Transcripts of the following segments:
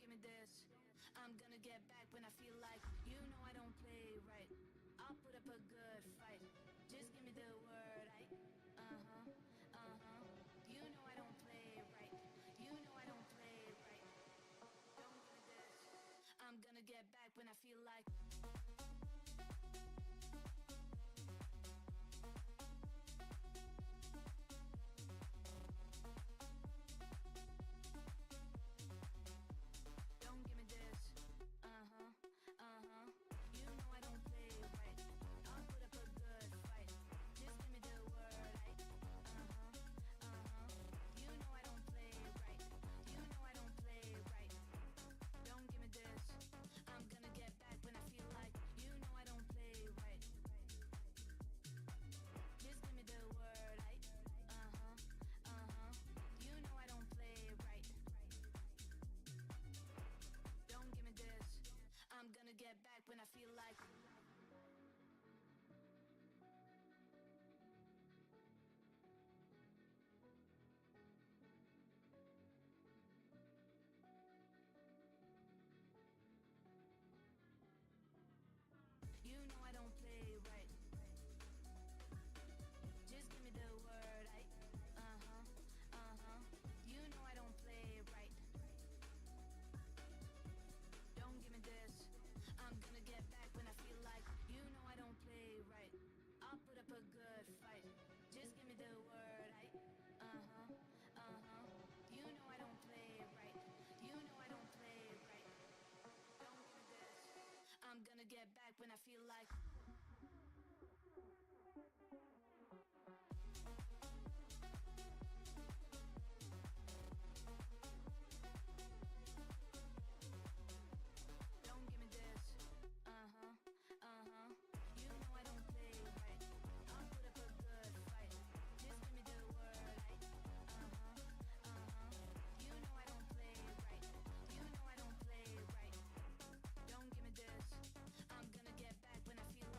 give me this. I'm gonna get back when I feel like, you know I don't play right. I'll put up a good fight. Just give me the word, You know I don't play right. You know I don't play right. Don't give me this. I'm gonna get back when I feel like. Don't give me this. You know I don't play right. I'll put up a good fight. Just give me the word, You know I don't play right. You know I don't play right. Don't give me this. I'm gonna get back when I feel like, you know I don't play right. Just give me the word, You know I don't play right. Don't give me this. I'm gonna get back when I feel like. You know I don't play right. Just give me the word, You know I don't play right. Don't give me this. I'm gonna get back when I feel like, you know I don't play right. I'll put up a good fight. Just give me the word, You know I don't play right. You know I don't play right. Don't give me this. I'm gonna get back when I feel like. Don't give me this. You know I don't play right. I'll put up a good fight. Just give me the word, You know I don't play right. You know I don't play right. Don't give me this. I'm gonna get back when I feel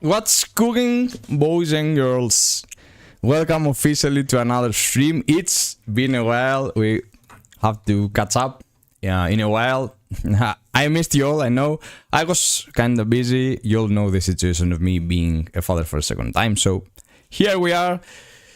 What's cooking, boys and girls? Welcome officially to another stream. It's been a while. We have to catch up in a while. I missed you all, I know. I was kind of busy. You all know the situation of me being a father for a second time. So here we are.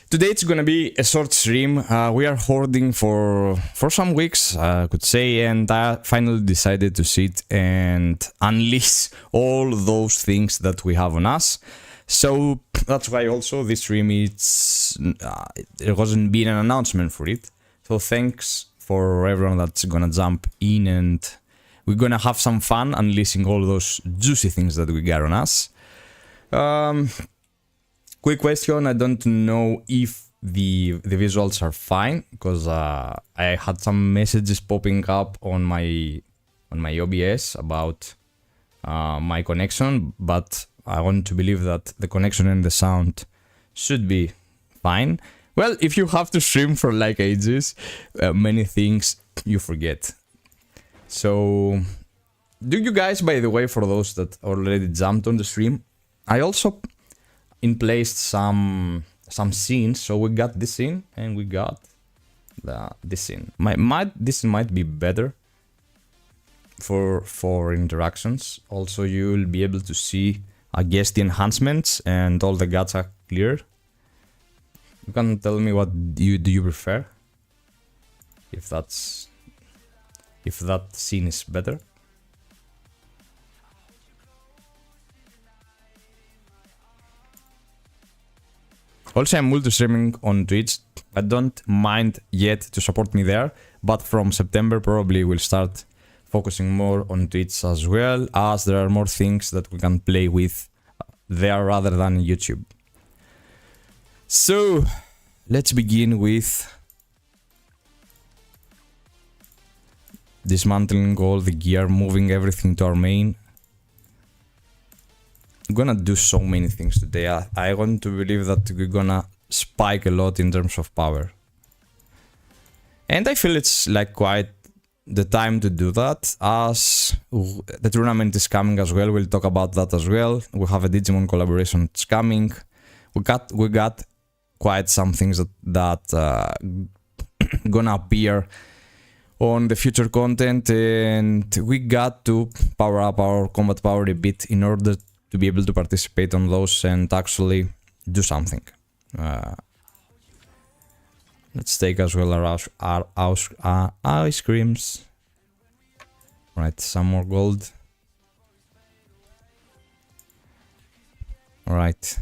Today it's gonna be a short stream. We are hoarding for some weeks, I could say, and I finally decided to sit and unleash all those things that we have on us. So that's why also this stream there wasn't been an announcement for it. So thanks for everyone that's gonna jump in, and we're gonna have some fun unleashing all those juicy things that we got on us. Quick question, I don't know if the visuals are fine, because I had some messages popping up on my OBS about my connection, but I want to believe that the connection and the sound should be fine. Well, if you have to stream for like ages, many things you forget. So, do you guys, by the way, for those that already jumped on the stream, I also placed some scenes. So we got this scene and we got this scene. This might be better for interactions. Also, you'll be able to see, I guess, the enhancements and all the guts are clear. You can tell me what do you prefer, if that scene is better. Also, I'm multi-streaming on Twitch. I don't mind yet to support me there, but from September probably we'll start focusing more on Twitch as well, as there are more things that we can play with there rather than YouTube. So, let's begin with dismantling all the gear, moving everything to our main. I'm gonna do so many things today. I want to believe that we're gonna spike a lot in terms of power. And I feel it's like quite the time to do that, as the tournament is coming as well. We'll talk about that as well. We have a Digimon collaboration that's coming. We got quite some things that gonna appear on the future content, and we got to power up our combat power a bit in order to be able to participate on those and actually do something. Let's take as well our ice creams. Right, some more gold. Right.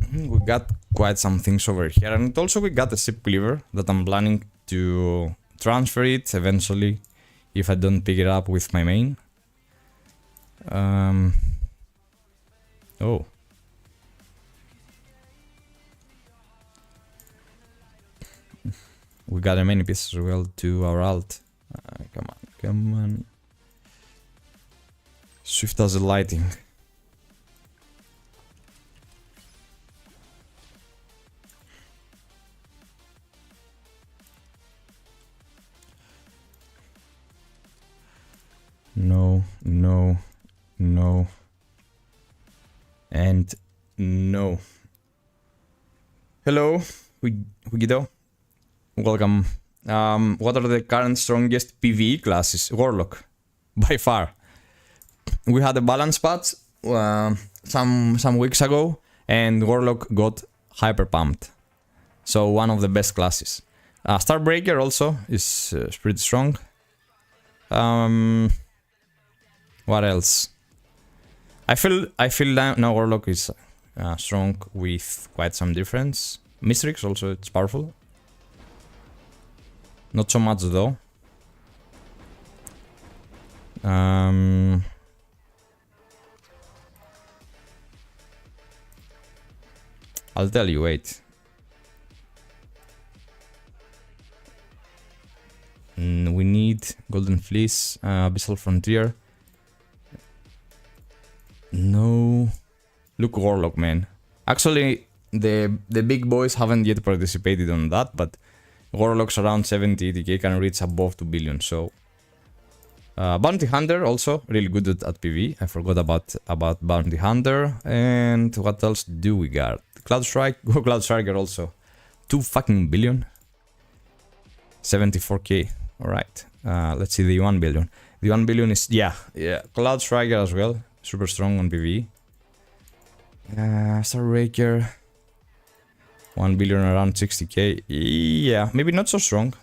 We got quite some things over here, and also we got a ship cleaver that I'm planning to transfer it eventually if I don't pick it up with my main. Oh. We got a many pieces as well to our alt. Come on. Swift as a lighting. No, no, no, and no. Hello, Guido. Welcome. What are the current strongest PvE classes? Warlock, by far. We had a balance patch some weeks ago, and Warlock got hyper pumped. So one of the best classes. Starbreaker also is pretty strong. What else? I feel now Warlock is strong with quite some difference. Mistrix also, it's powerful. Not so much though. I'll tell you, wait. We need Golden Fleece, Abyssal Frontier. No. Look, Warlock, man. Actually, the big boys haven't yet participated on that, but Warlocks around 70 80k can reach above 2 billion, so... Bounty Hunter also really good at PV. I forgot about Bounty Hunter. And what else do we got? Cloud Strike. Oh, Cloud Striker also. 2 fucking billion. 74k. Alright. Let's see the 1 billion. The 1 billion is... Yeah. Cloud Striker as well. Super strong on PV. Starbreaker. 1 billion around 60k. Yeah. Maybe not so strong.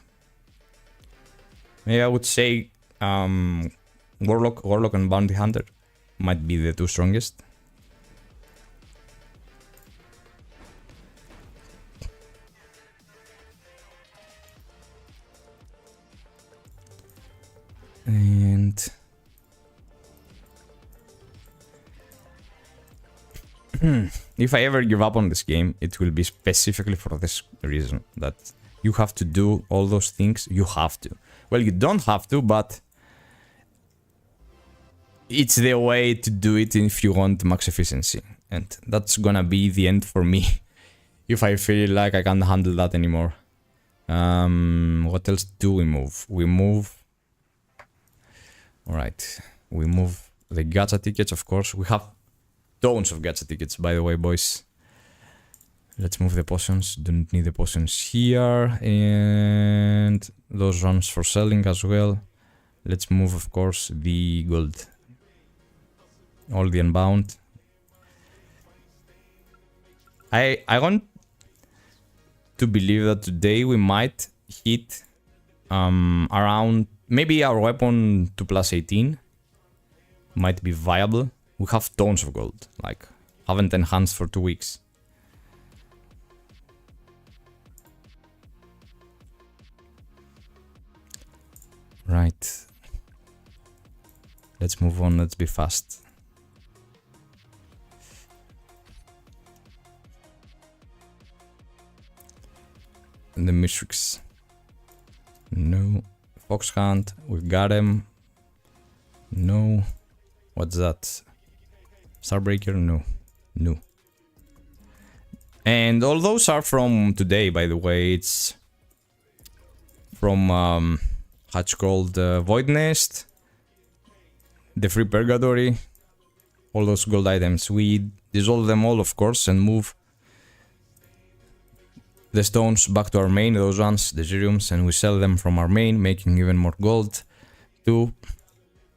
Maybe I would say... Warlock and Bounty Hunter might be the 2 strongest. And if I ever give up on this game, it will be specifically for this reason, that you have to do all those things. You have to. Well, you don't have to, but it's the way to do it if you want max efficiency. And that's gonna be the end for me if I feel like I can't handle that anymore. What else do we move? We move... Alright, we move the gacha tickets, of course. We have tons of gacha tickets, by the way, boys. Let's move the potions. Don't need the potions here. And those runs for selling as well. Let's move, of course, the gold. All the unbound. I want to believe that today we might hit around... Maybe our weapon to plus 18 might be viable. We have tons of gold. Like, haven't enhanced for 2 weeks. Right. Let's move on. Let's be fast. And the Mystrix. No. Fox Hunt. We've got him. No. What's that? Starbreaker? No. No. And all those are from today, by the way. It's from Hatch called Void Nest. The Free Purgatory. All those gold items. We dissolve them all, of course, and move the stones back to our main, those ones, the Zeriums, and we sell them from our main, making even more gold to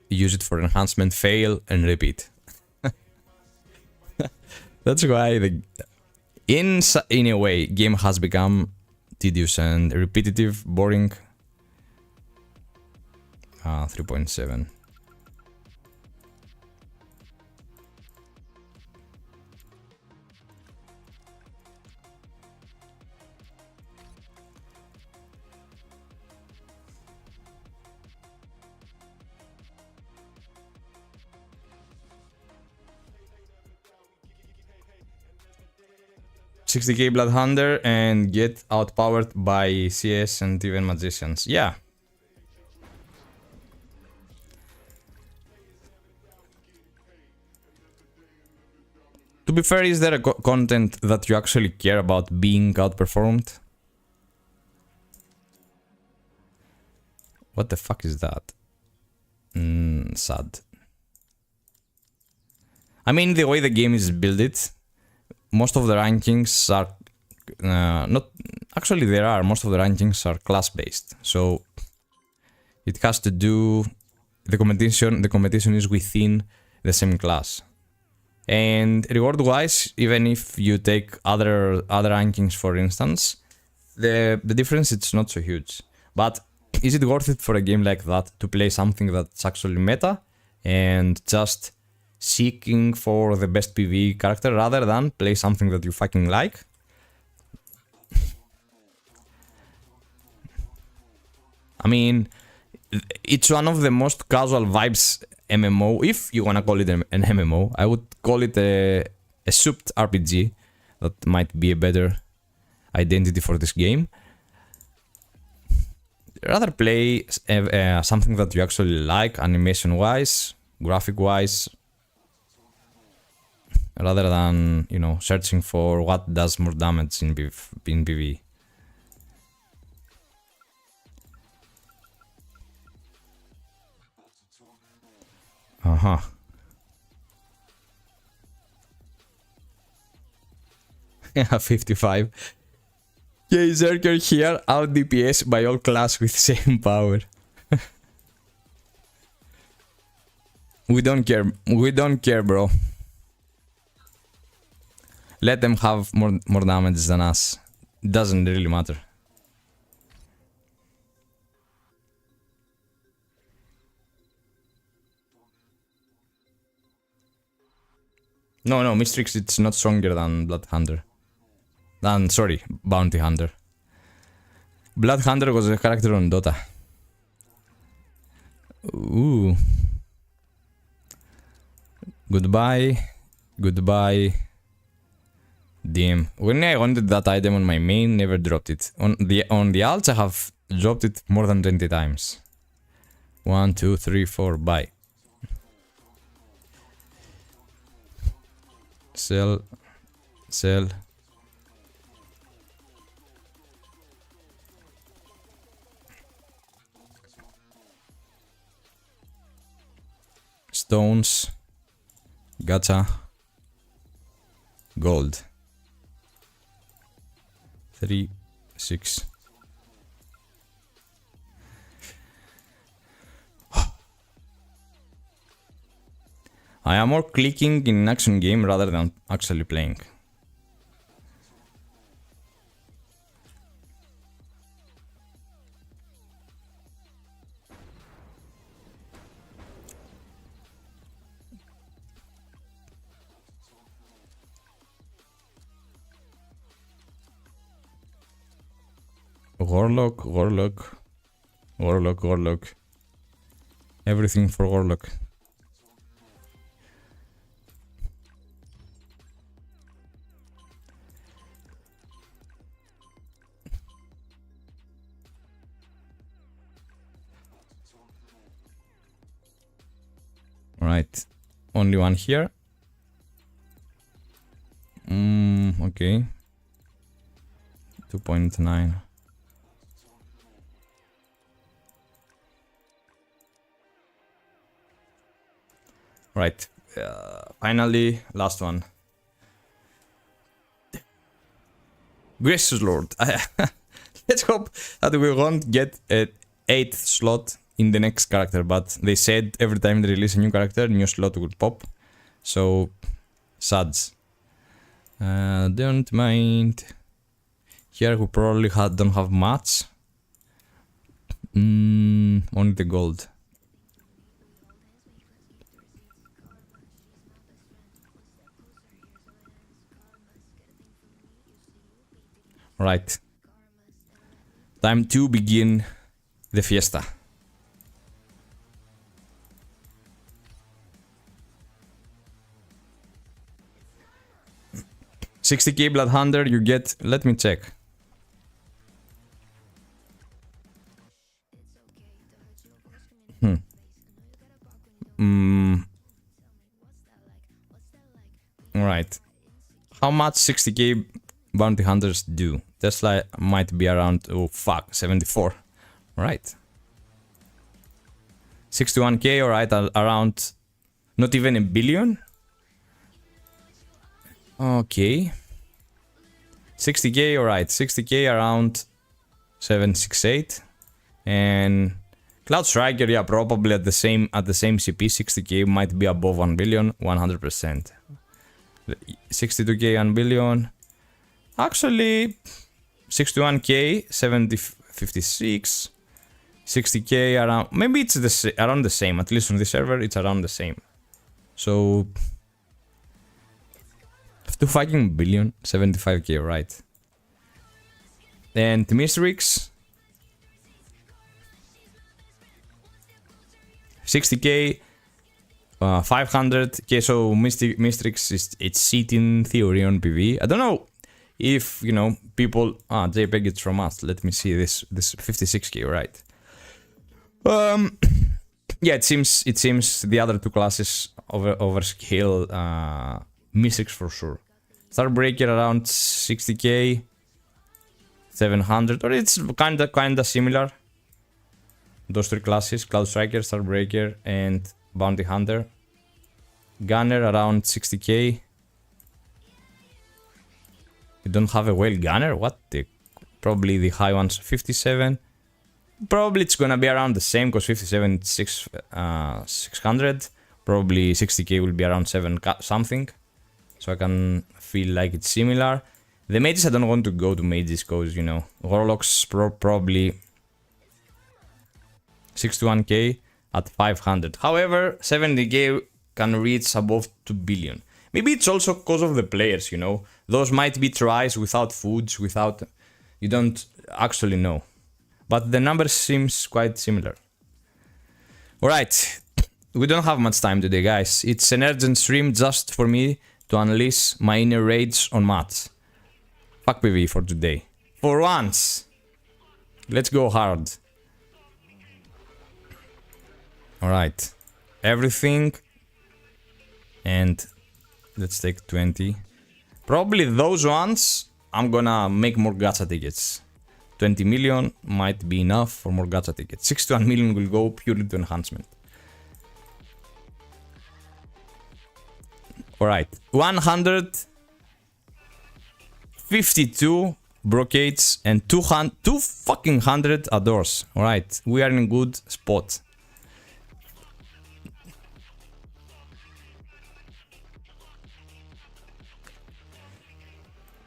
use it for enhancement, fail, and repeat. That's why the in a way game has become tedious and repetitive, boring. 3.7. $60k Blood Hunter and get outpowered by CS and even magicians. Yeah. To be fair, is there a content that you actually care about being outperformed? What the fuck is that? Sad. I mean, the way the game is built, most of the rankings are not... Actually, there are. Most of the rankings are class-based. So, it has to do... The competition is within the same class. And reward-wise, even if you take other rankings, for instance, the difference it's not so huge. But is it worth it for a game like that to play something that's actually meta and just seeking for the best PvE character rather than play something that you fucking like? I mean, it's one of the most casual vibes MMO, if you wanna call it an MMO. I would call it a souped RPG That might be a better identity for this game. Rather play something that you actually like, animation-wise, graphic-wise, rather than, you know, searching for what does more damage in PvE. Uh-huh. Yeah, 55. Yeah, Zerker here, out DPS by all class with same power. We don't care, bro. Let them have more damage than us. It doesn't really matter. No, Mistrix, it's not stronger than Blood Hunter. Sorry, Bounty Hunter. Blood Hunter was a character on Dota. Ooh. Goodbye. Damn. When I wanted that item on my main, never dropped it. On the alts, I have dropped it more than 20 times. 1, 2, 3, 4, bye. Sell. Stones. Gacha. Gold. 3, 6. I am more clicking in an action game rather than actually playing. Warlock. Everything for Warlock. Right, only one here. Okay. 2.9. Right, finally, last one. Gracious Lord. Let's hope that we won't get an 8th slot in the next character, but they said every time they release a new character, new slot will pop. So, suds. Don't mind. Here we probably don't have much. Only the gold. Right. Time to begin the fiesta. $60k Blood Hunter, you get. Let me check. Right. How much 60k bounty hunters do? Tesla might be around, 74. Right. 61k, alright, around not even a billion. Okay. 60k, alright, 60k around 768. And Cloud Striker, yeah, probably at the same CP, 60k might be above 1 billion, 100%. 62k 1 billion. Actually, 61k, 56, 60k around. Maybe it's around the same. At least on the server, it's around the same. So 2 fucking billion, 75k, right? And Mistrix, 60k, 500k. So Mistrix it's seat in theory on PV. I don't know if, you know, people... JPEG it's from us. Let me see this 56k, right? Yeah, it seems the other two classes overscale Mystics for sure. Starbreaker around 60k, 700, or it's kinda similar. Those three classes: Cloud Striker, Starbreaker, and Bounty Hunter. Gunner around 60k. You don't have a whale gunner? What? Probably the high ones 57. Probably it's gonna be around the same, because 57 is 600. Probably 60k will be around 7 something. So I can feel like it's similar. The mages, I don't want to go to mages because, you know, Warlocks probably 61k at 500. However, 70k can reach above 2 billion. Maybe it's also because of the players, you know. Those might be tries without foods, without... You don't actually know. But the numbers seems quite similar. Alright, we don't have much time today, guys. It's an urgent stream just for me to unleash my inner rage on match. Fuck PV for today. For once! Let's go hard. Alright. Everything. And let's take 20. Probably those ones, I'm gonna make more gacha tickets. 20 million might be enough for more gacha tickets. 61 million will go purely to enhancement. Alright, 152 brocades and 2 fucking 100 adores. Alright, we are in a good spot.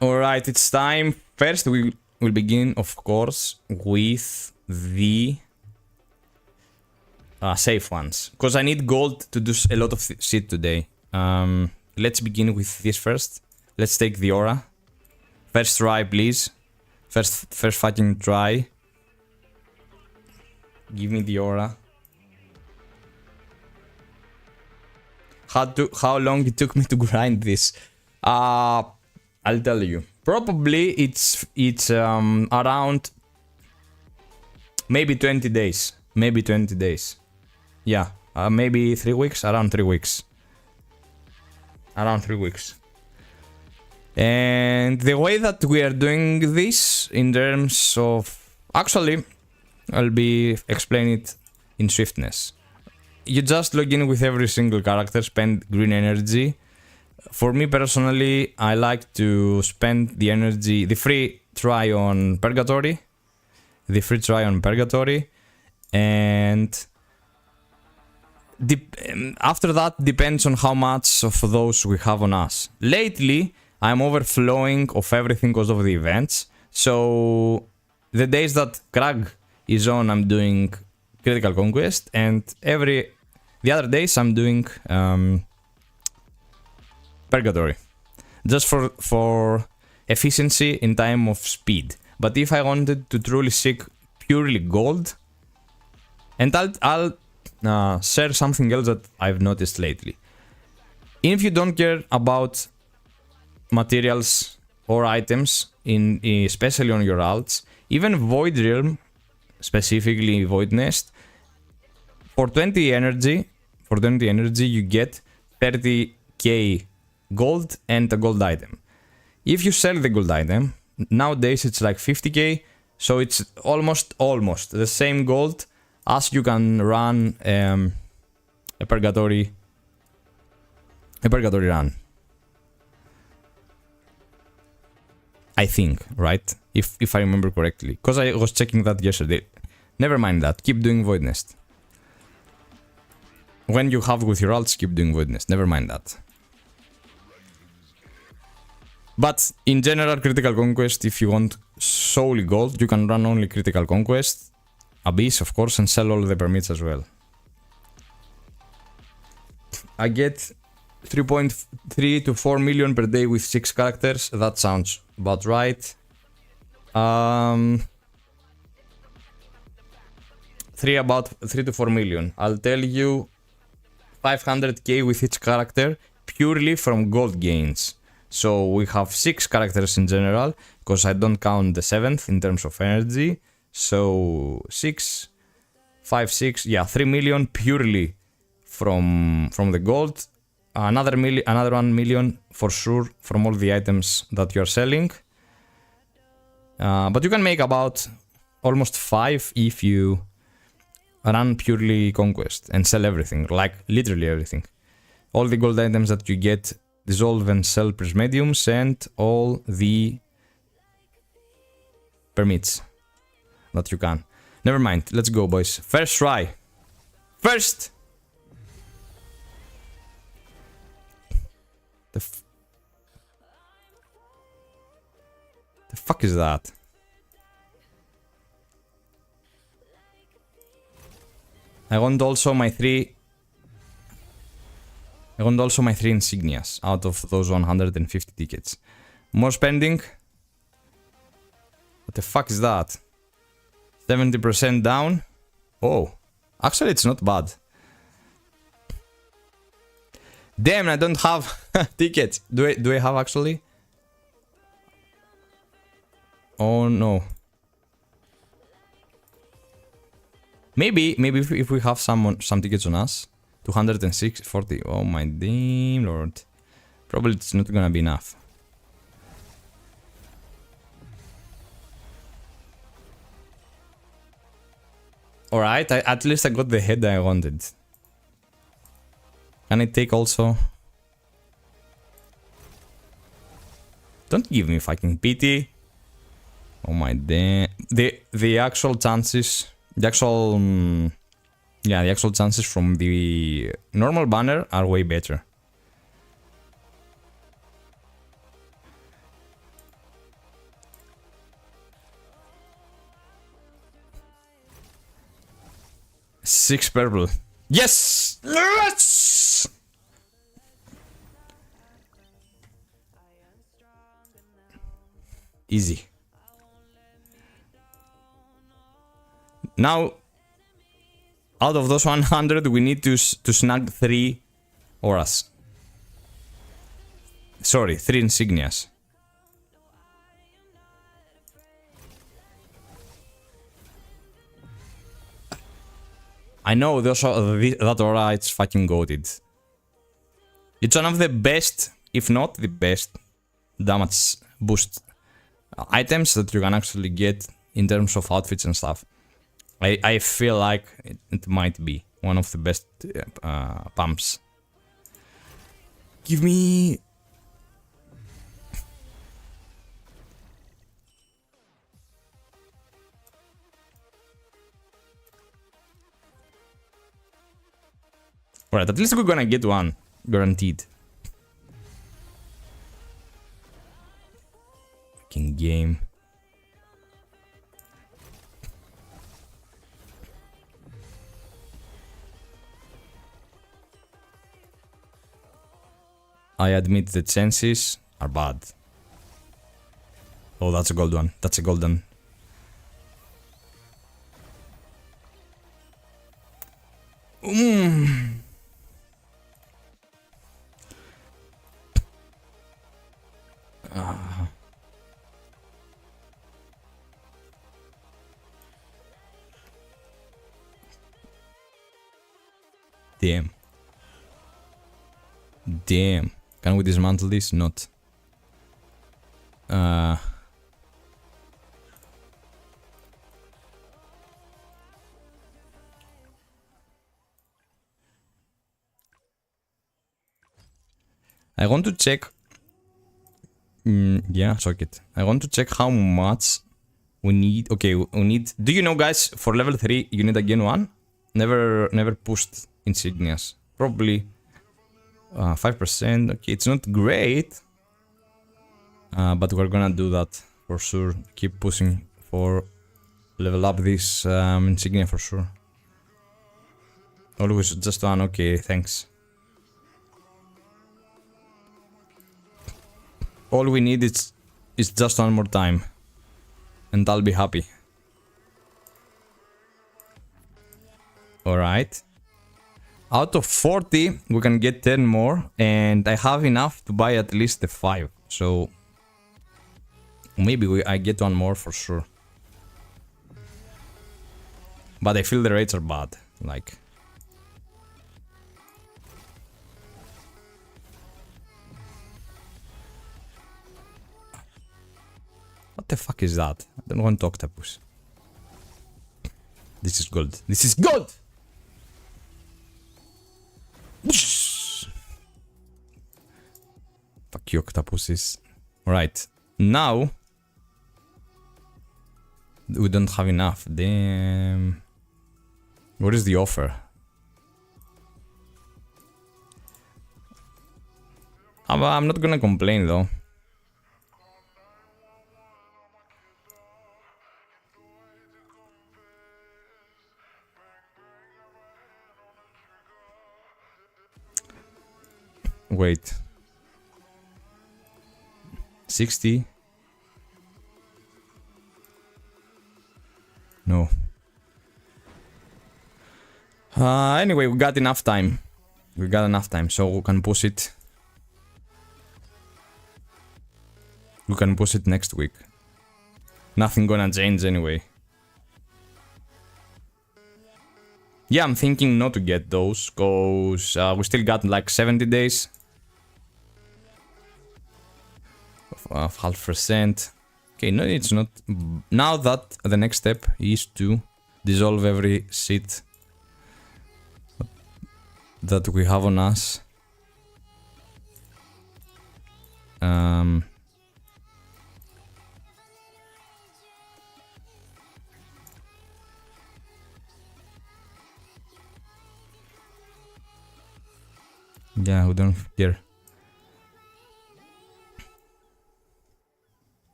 Alright, it's time. First we will begin, of course, with the safe ones. Because I need gold to do a lot of shit today. Let's begin with this first. Let's take the aura. First try, please. First fucking try. Give me the aura. How long it took me to grind this? I'll tell you. Probably it's around maybe 20 days. Maybe 20 days. Yeah, maybe 3 weeks. Around 3 weeks. Around 3 weeks. And the way that we are doing this in terms of... Actually, I'll be explaining it in swiftness. You just log in with every single character, spend green energy. For me personally, I like to spend the energy, the free try on Purgatory. And after that depends on how much of those we have on us. Lately, I'm overflowing of everything because of the events. So the days that Krag is on, I'm doing Critical Conquest, and the other days I'm doing Purgatory. Just for efficiency in time of speed. But if I wanted to truly seek purely gold, and I'll share something else that I've noticed lately. If you don't care about materials or items, especially on your alts, even Void Realm, specifically Void Nest, for 20 energy you get 30k gold and a gold item. If you sell the gold item, nowadays it's like 50k, so it's almost the same gold as you can run a purgatory run. I think, right? If I remember correctly, because I was checking that yesterday. Never mind that. Keep doing Void Nest. When you have with your alts, keep doing Void Nest. Never mind that. But in general, Critical Conquest, if you want solely gold, you can run only Critical Conquest, Abyss, of course, and sell all the permits as well. I get 3.3 to 4 million per day with 6 characters. That sounds about right. 3 to 4 million. I'll tell you 500k with each character purely from gold gains. So we have 6 characters in general, because I don't count the 7th in terms of energy. So 6, 5, 6, yeah, 3 million purely from the gold. Another 1 million for sure from all the items that you're selling. But you can make about almost 5 if you run purely conquest and sell everything, like literally everything. All the gold items that you get, dissolve and sell prismediums, and all the permits that you can. Never mind, let's go, boys. First try. First! The fuck is that? I want also my 3 insignias out of those 150 tickets. More spending. What the fuck is that? 70% down. Oh, actually it's not bad. Damn, I don't have tickets. Do I have actually? Oh no. Maybe if we have some tickets on us. 240. Oh my damn lord. Probably it's not gonna be enough. Alright, at least I got the head I wanted. Can I take also? Don't give me fucking pity. Oh my damn. The actual chances, the actual chances from the normal banner are way better. Six purple. Yes! Yes! Easy. Now, out of those 100, we need to snag 3 auras. Sorry, 3 insignias. I know that aura, it's fucking goated. It's one of the best, if not the best, damage boost items that you can actually get in terms of outfits and stuff. I feel like it might be one of the best pumps. Give me... Alright, at least we're gonna get one. Guaranteed. Fucking game. I admit the chances are bad. Oh, that's a gold one. That's a golden. Damn. Damn. Can we dismantle this? Not. I want to check. Yeah, socket. I want to check how much we need. Okay, we need. Do you know, guys? For level 3, you need again 1. Never pushed insignias. Probably 5%. Okay, it's not great, but we're gonna do that for sure. Keep pushing for level up this insignia for sure. Always just 1. Okay, thanks. All we need is just 1 more time, and I'll be happy. Alright. Out of 40, we can get 10 more, and I have enough to buy at least the 5. So maybe I get one more for sure. But I feel the rates are bad. Like, what the fuck is that? I don't want octopus. This is gold. This is gold! Fuck you, octopuses. Right. Now we don't have enough. Damn. What is the offer? I'm not gonna complain though. Wait. 60? No. Anyway, we got enough time. We got enough time, so we can push it. We can push it next week. Nothing gonna change anyway. Yeah, I'm thinking not to get those, cause we still got like 70 days. Of 0.5%. Okay, no, it's not. Now that the next step is to dissolve every seat that we have on us. Yeah, we don't care.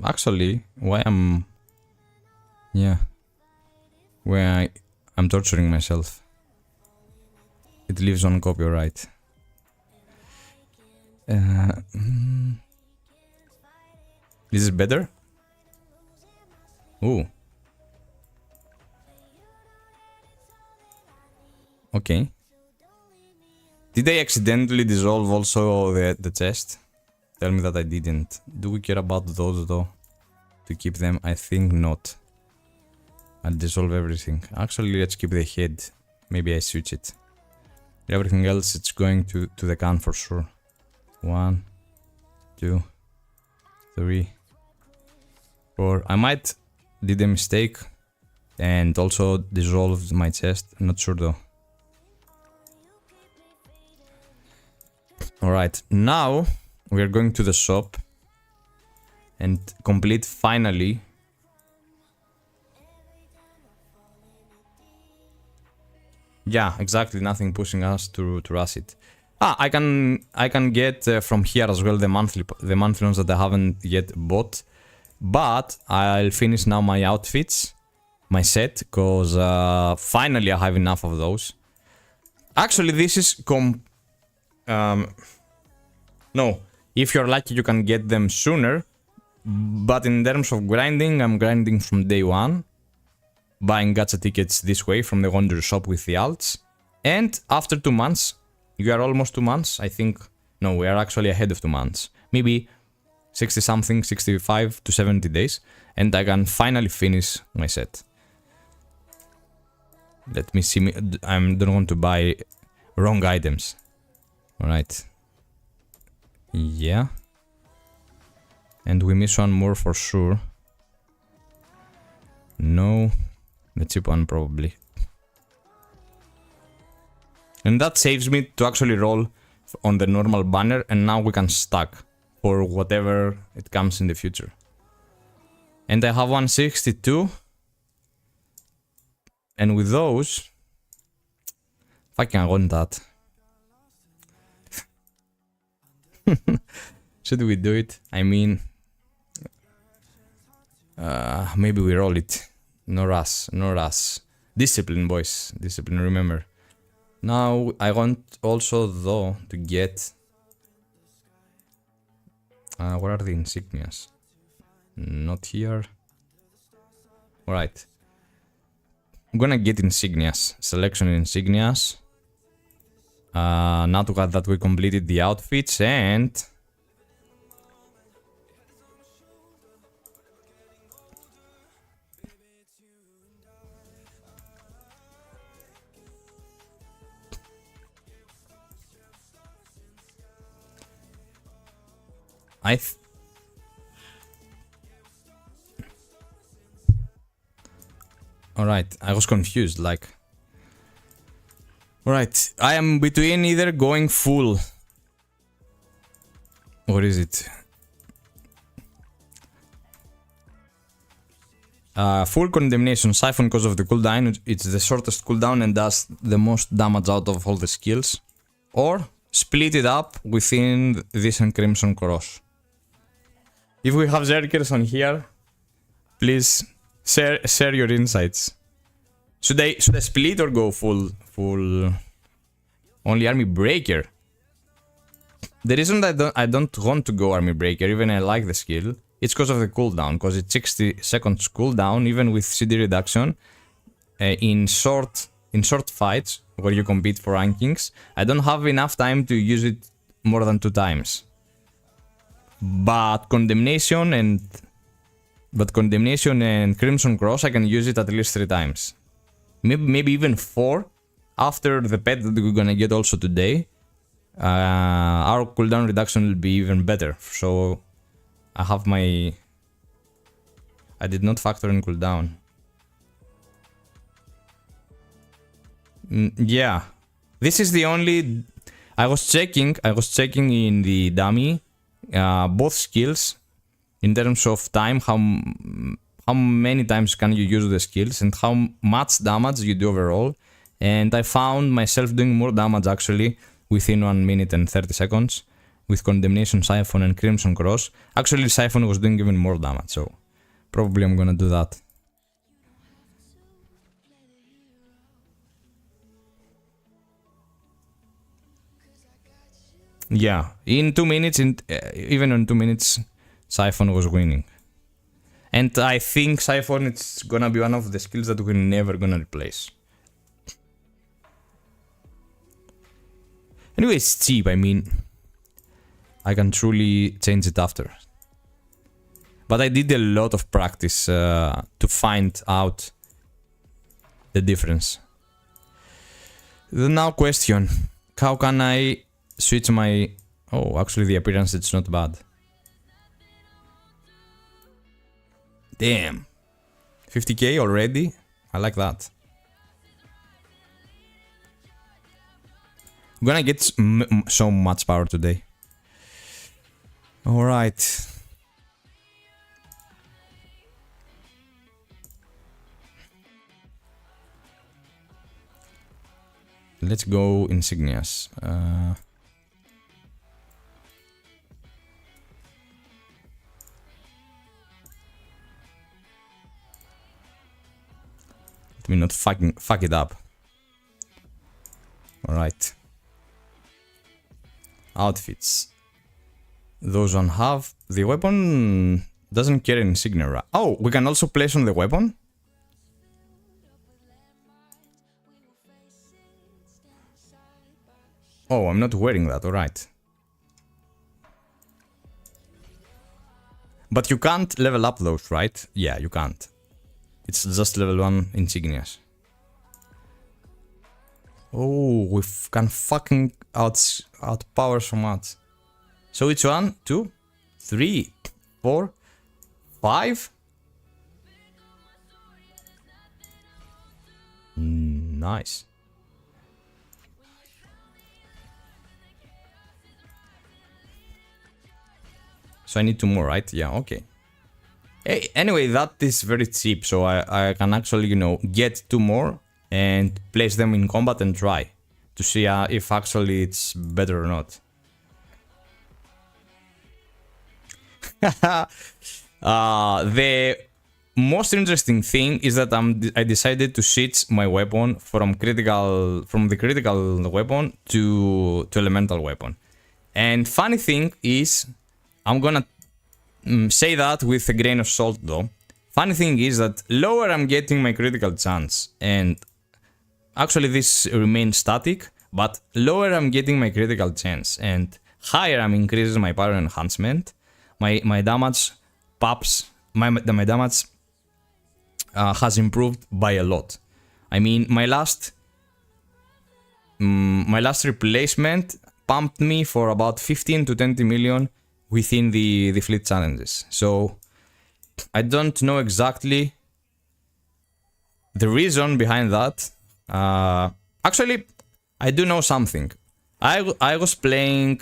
Actually, why I'm... Yeah. Where I'm torturing myself. It lives on copyright. This is better? Ooh. Okay. Did I accidentally dissolve also the chest? Tell me that I didn't. Do we care about those though? To keep them? I think not. I'll dissolve everything. Actually, let's keep the head. Maybe I switch it. Everything else, it's going to the can for sure. 1, 2, 3, 4. I might did a mistake and also dissolved my chest. I'm not sure though. Alright, now we are going to the shop and complete finally yeah, exactly, nothing pushing us to rush it. I can get from here as well the monthly ones that I haven't yet bought, but I'll finish now my outfits, my set, cause finally I have enough of those. Actually, this is no, if you're lucky you can get them sooner, but in terms of grinding, I'm grinding from day one, buying gacha tickets this way from the Wonder Shop with the alts, and after 2 months, you are almost 2 months, I think, no, we are actually ahead of 2 months, maybe 60 something, 65 to 70 days, and I can finally finish my set. Let me see, I don't want to buy wrong items. Alright. Yeah. And we miss one more for sure. No. The cheap one probably. And that saves me to actually roll on the normal banner, and now we can stack for whatever it comes in the future. And I have 162. And with those... Fucking I want that. Should we do it? I mean... maybe we roll it. No rush, no rush. Discipline, boys. Discipline, remember. Now, I want also, though, to get... where are the insignias? Not here. Alright. I'm gonna get insignias. Selection insignias. Now that we completed the outfits and... Alright, I was confused, like... Alright, I am between either going full... What is it? Full condemnation siphon because of the cooldown. It's the shortest cooldown and does the most damage out of all the skills. Or split it up within this and Crimson Cross. If we have Zerkers on here, please share your insights. Should I split or go full only Army Breaker? The reason that I don't want to go Army Breaker, even I like the skill, it's because of the cooldown, because it's 60 seconds cooldown, even with CD reduction, in short fights where you compete for rankings. I don't have enough time to use it more than 2 times. But Condemnation and Crimson Cross, I can use it at least 3 times. Maybe even 4 after the pet that we're gonna get also today. Our cooldown reduction will be even better. So I have my... I did not factor in cooldown. Yeah. This is the only... I was checking in the dummy both skills in terms of time, how many times can you use the skills and how much damage you do overall. And I found myself doing more damage actually within 1 minute and 30 seconds with Condemnation, Siphon and Crimson Cross. Actually Siphon was doing even more damage, so probably I'm gonna do that. Yeah, in 2 minutes, even in 2 minutes, Siphon was winning. And I think Siphon it's gonna be one of the skills that we're never gonna replace. Anyway, it's cheap, I mean, I can truly change it after. But I did a lot of practice to find out the difference. The now question, how can I switch my... Oh, actually the appearance it's not bad. Damn. 50k already? I like that. I'm gonna get so much power today. Alright. Let's go insignias. Let me not fuck it up. Alright. Outfits. Those one have. The weapon doesn't carry insignia, right? Oh, we can also place on the weapon? Oh, I'm not wearing that, alright. But you can't level up those, right? Yeah, you can't. It's just level 1 insignias. Oh, we can fucking outpower so much. So it's 1, 2, 3, 4, 5. Nice. So I need 2 more, right? Yeah, okay. Hey, anyway, that is very cheap, so I can actually, you know, get 2 more and place them in combat and try to see if actually it's better or not. The most interesting thing is that I decided to switch my weapon from the critical weapon to elemental weapon. And funny thing is, I'm gonna say that with a grain of salt though. Funny thing is that lower I'm getting my critical chance, and actually this remains static, but lower I'm getting my critical chance, and higher I'm increasing my power enhancement, my damage pops, my damage has improved by a lot. I mean, my last replacement pumped me for about 15 to 20 million within the fleet challenges. So I don't know exactly the reason behind that. Actually, I do know something. I was playing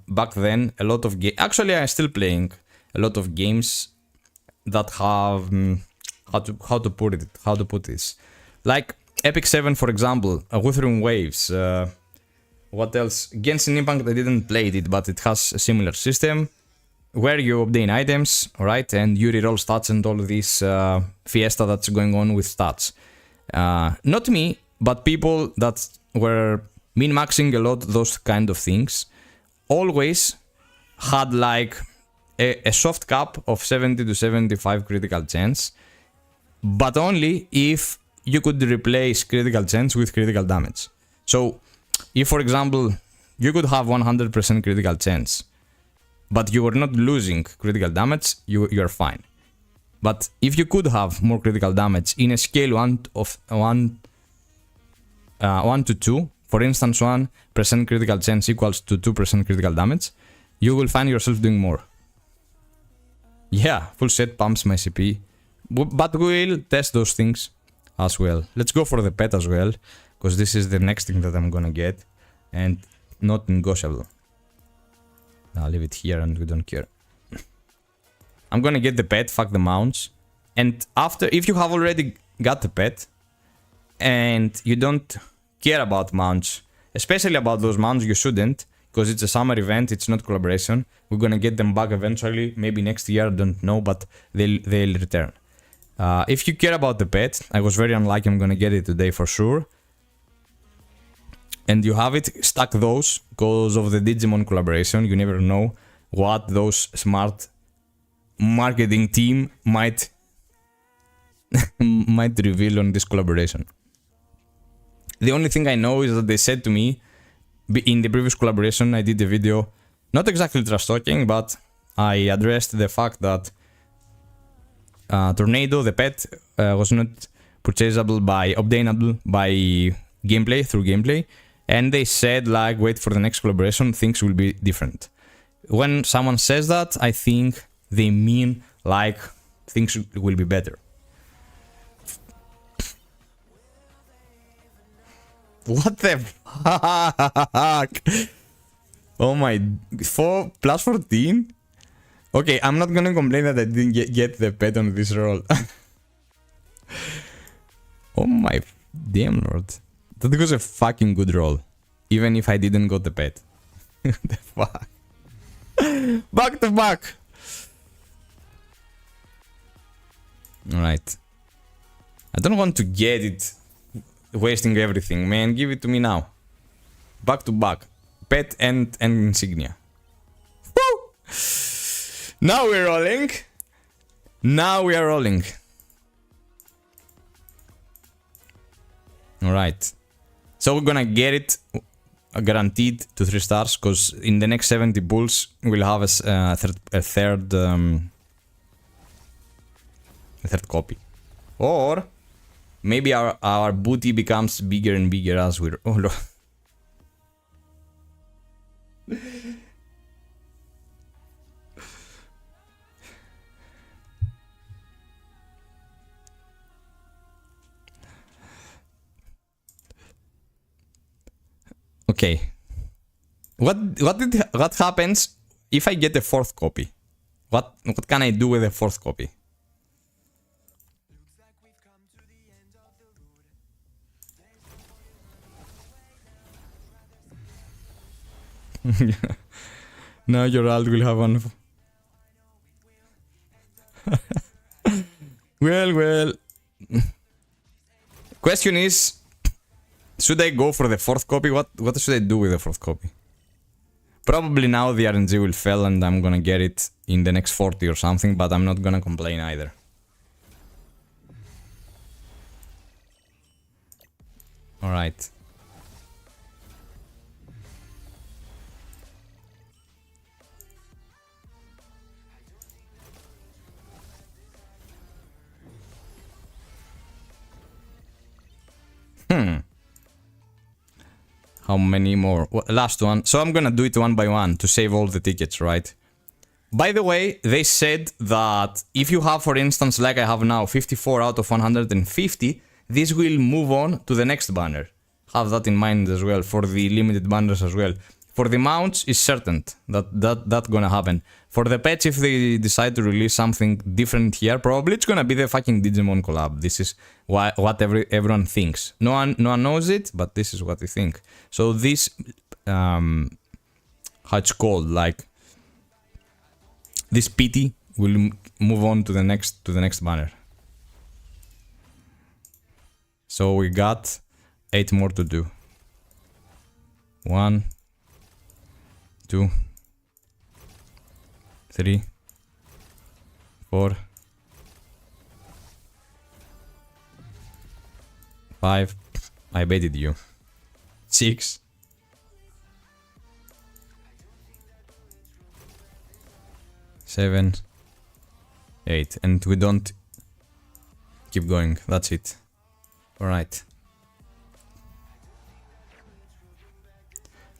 back then a lot of games. Actually, I'm still playing a lot of games that have how to put this, like Epic 7, for example, Wuthering Waves. What else? Genshin Impact, I didn't play it, but it has a similar system where you obtain items, right, and you reroll stats and all this fiesta that's going on with stats. Not me, but people that were min-maxing a lot those kind of things always had like a soft cap of 70 to 75 critical chance, but only if you could replace critical chance with critical damage. So if, for example, you could have 100% critical chance, but you were not losing critical damage, you are fine. But if you could have more critical damage in a scale 1 to 2, for instance, 1% critical chance equals to 2% critical damage, you will find yourself doing more. Yeah, full set pumps my CP, but we'll test those things as well. Let's go for the pet as well, because this is the next thing that I'm gonna get, and not negotiable. I'll leave it here and we don't care. I'm gonna get the pet, fuck the mounts, and after, if you have already got the pet, and you don't care about mounts, especially about those mounts you shouldn't, because it's a summer event, it's not collaboration. We're gonna get them back eventually, maybe next year, I don't know, but they'll return. If you care about the pet, I was very unlucky, I'm gonna get it today for sure. And you have it, stack those, because of the Digimon collaboration. You never know what those smart marketing team might reveal on this collaboration. The only thing I know is that they said to me, in the previous collaboration, I did a video, not exactly trash talking, but I addressed the fact that Tornado, the pet, was not purchasable obtainable by gameplay, through gameplay, and they said, like, wait for the next collaboration, things will be different. When someone says that, I think they mean, like, things will be better. What the fuck? Oh my... 4 plus 14? Okay, I'm not gonna complain that I didn't get the pet on this roll. Oh my damn lord. That was a fucking good roll. Even if I didn't got the pet. The fuck? Back to back! Alright. I don't want to get it wasting everything, man. Give it to me now. Back to back. Pet and Insignia. Woo! Now we're rolling. Now we are rolling. Alright. So we're gonna get it guaranteed to 3 stars, because in the next 70 bulls we'll have a third copy. Or maybe our booty becomes bigger and bigger as we're... Oh lord. Okay. What happens if I get a 4th copy? What can I do with a 4th copy? Now your alt will have one. Well. Question is, should I go for the fourth copy? What should I do with the fourth copy? Probably now the RNG will fail and I'm gonna get it in the next 40 or something, but I'm not gonna complain either. Alright. How many more? Last one. So I'm gonna do it one by one to save all the tickets, right? By the way, they said that if you have, for instance, like I have now, 54 out of 150, this will move on to the next banner. Have that in mind as well, for the limited banners as well. For the mounts, it's certain that gonna happen. For the pets, if they decide to release something different here, probably it's gonna be the fucking Digimon collab. This is what everyone thinks. No one knows it, but this is what they think. So this, how it's called, like this PT will move on to the next banner. So we got 8 more to do. 1, 2, 3, 4, 5. I baited you. 6. 7, 8, and we don't keep going. That's it. All right.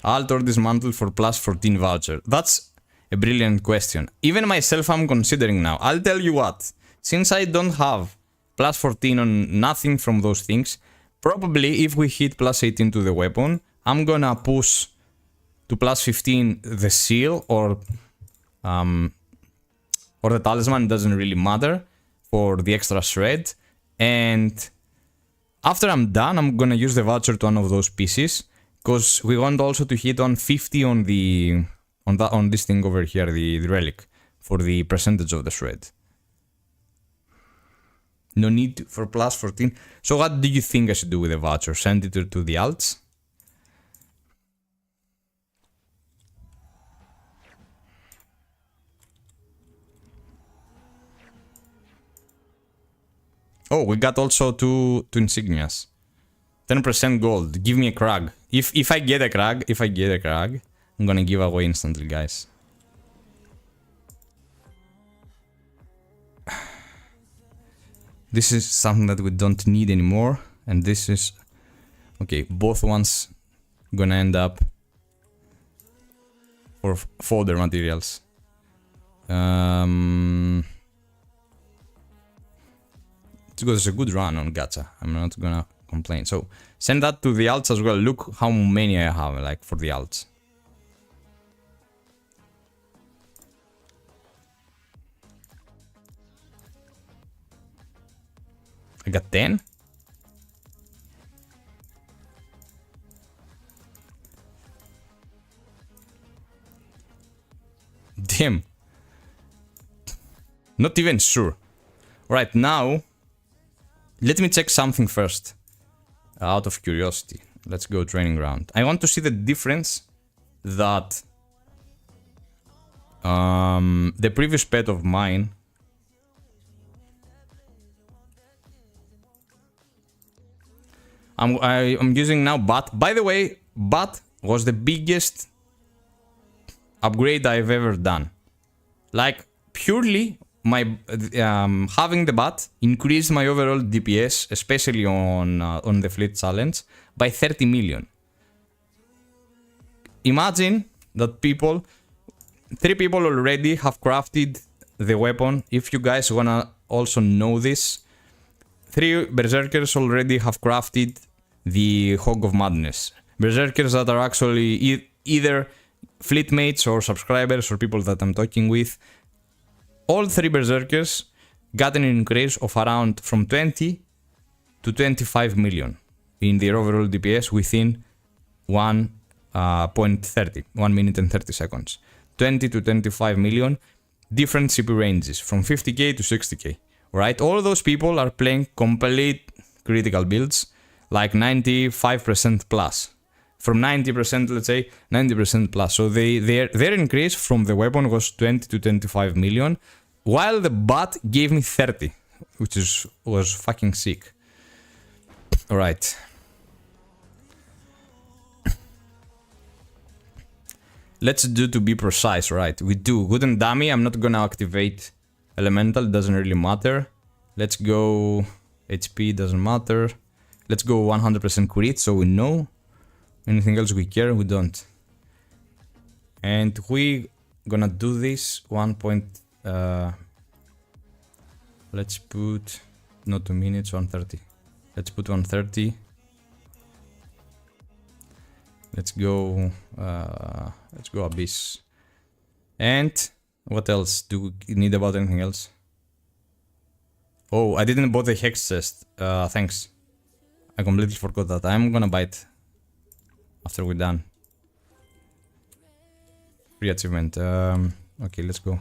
Alt or dismantle for plus 14 voucher? That's a brilliant question. Even myself I'm considering now. I'll tell you what. Since I don't have plus 14 on nothing from those things, probably if we hit plus 18 to the weapon, I'm gonna push to plus 15 the seal or the talisman. Doesn't really matter for the extra shred. And after I'm done, I'm gonna use the voucher to one of those pieces. Because we want also to hit on 50 on this thing over here, the relic, for the percentage of the shred. No need for plus 14. So what do you think I should do with the voucher? Send it to the alts? Oh, we got also two insignias. 10% gold. Give me a crag. If I get a crag, I'm gonna give away instantly, guys. This is something that we don't need anymore, and this is okay. Both ones gonna end up for fodder materials. It's a good run on gacha. I'm not gonna complain. So send that to the alts as well. Look how many I have, like, for the alts. I got 10. Damn. Not even sure. Right now, let me check something first. Out of curiosity. Let's go training ground. I want to see the difference that the previous pet of mine I'm using now Bat. By the way, Bat was the biggest upgrade I've ever done. Like, purely my having the Bat increased my overall DPS, especially on the fleet challenge, by 30 million. Imagine that 3 people already have crafted the weapon. If you guys wanna also know this, 3 berserkers already have crafted the Hog of Madness. Berserkers that are actually either fleet mates or subscribers or people that I'm talking with. All 3 berserkers got an increase of around from 20 to 25 million in their overall DPS within 1.30, 1 minute and 30 seconds. 20 to 25 million, different CP ranges from 50k to 60k. right? All those people are playing complete critical builds, like 95% plus. From 90%, let's say, 90% plus. So their increase from the weapon was 20 to 25 million, while the bot gave me 30, which was fucking sick. Alright. Let's do to be precise, right? We do good and dummy. I'm not gonna activate elemental, doesn't really matter. Let's go HP, doesn't matter. Let's go 100% crit, so we know. Anything else we care, we don't. And we gonna do this 1 point. Let's put not 2 minutes, 130. Let's put 130. Let's go Abyss. And what else? Do we need about anything else? Oh, I didn't buy the Hex chest. Thanks. I completely forgot that. I'm gonna buy it after we're done. Free achievement. Okay, let's go.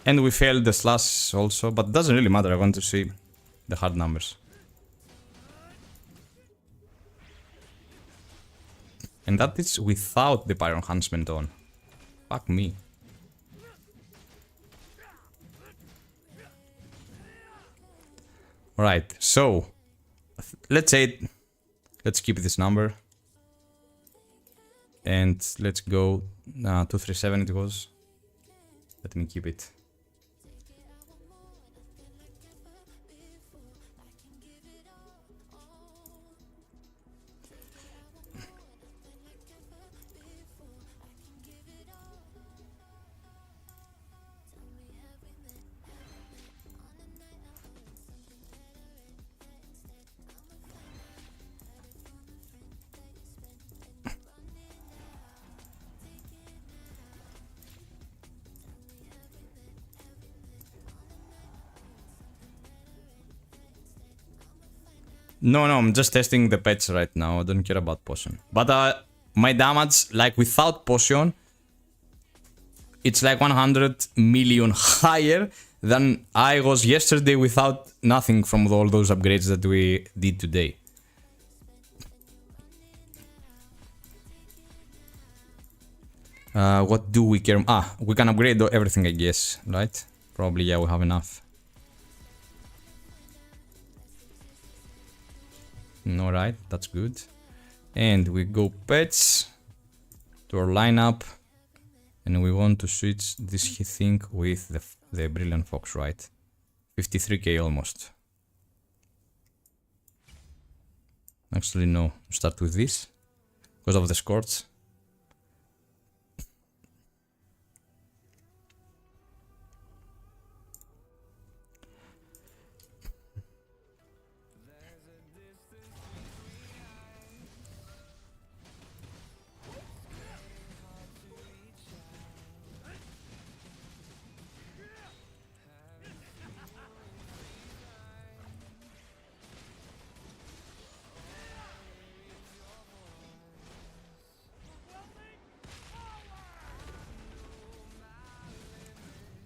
And we failed the slash also, but it doesn't really matter. I want to see the hard numbers. And that is without the Pre-enhancement on. Fuck me. Alright, so let's keep this number. And let's go 237 it was. Let me keep it. No, I'm just testing the pets right now. I don't care about potion. But my damage, like without potion, it's like 100 million higher than I was yesterday without nothing from all those upgrades that we did today. What do we care? We can upgrade everything, I guess, right? Probably, yeah, we have enough. Alright, that's good. And we go pets to our lineup. And we want to switch this thing with the Brilliant Fox, right? 53k almost. Actually, no. Start with this because of the Scorch.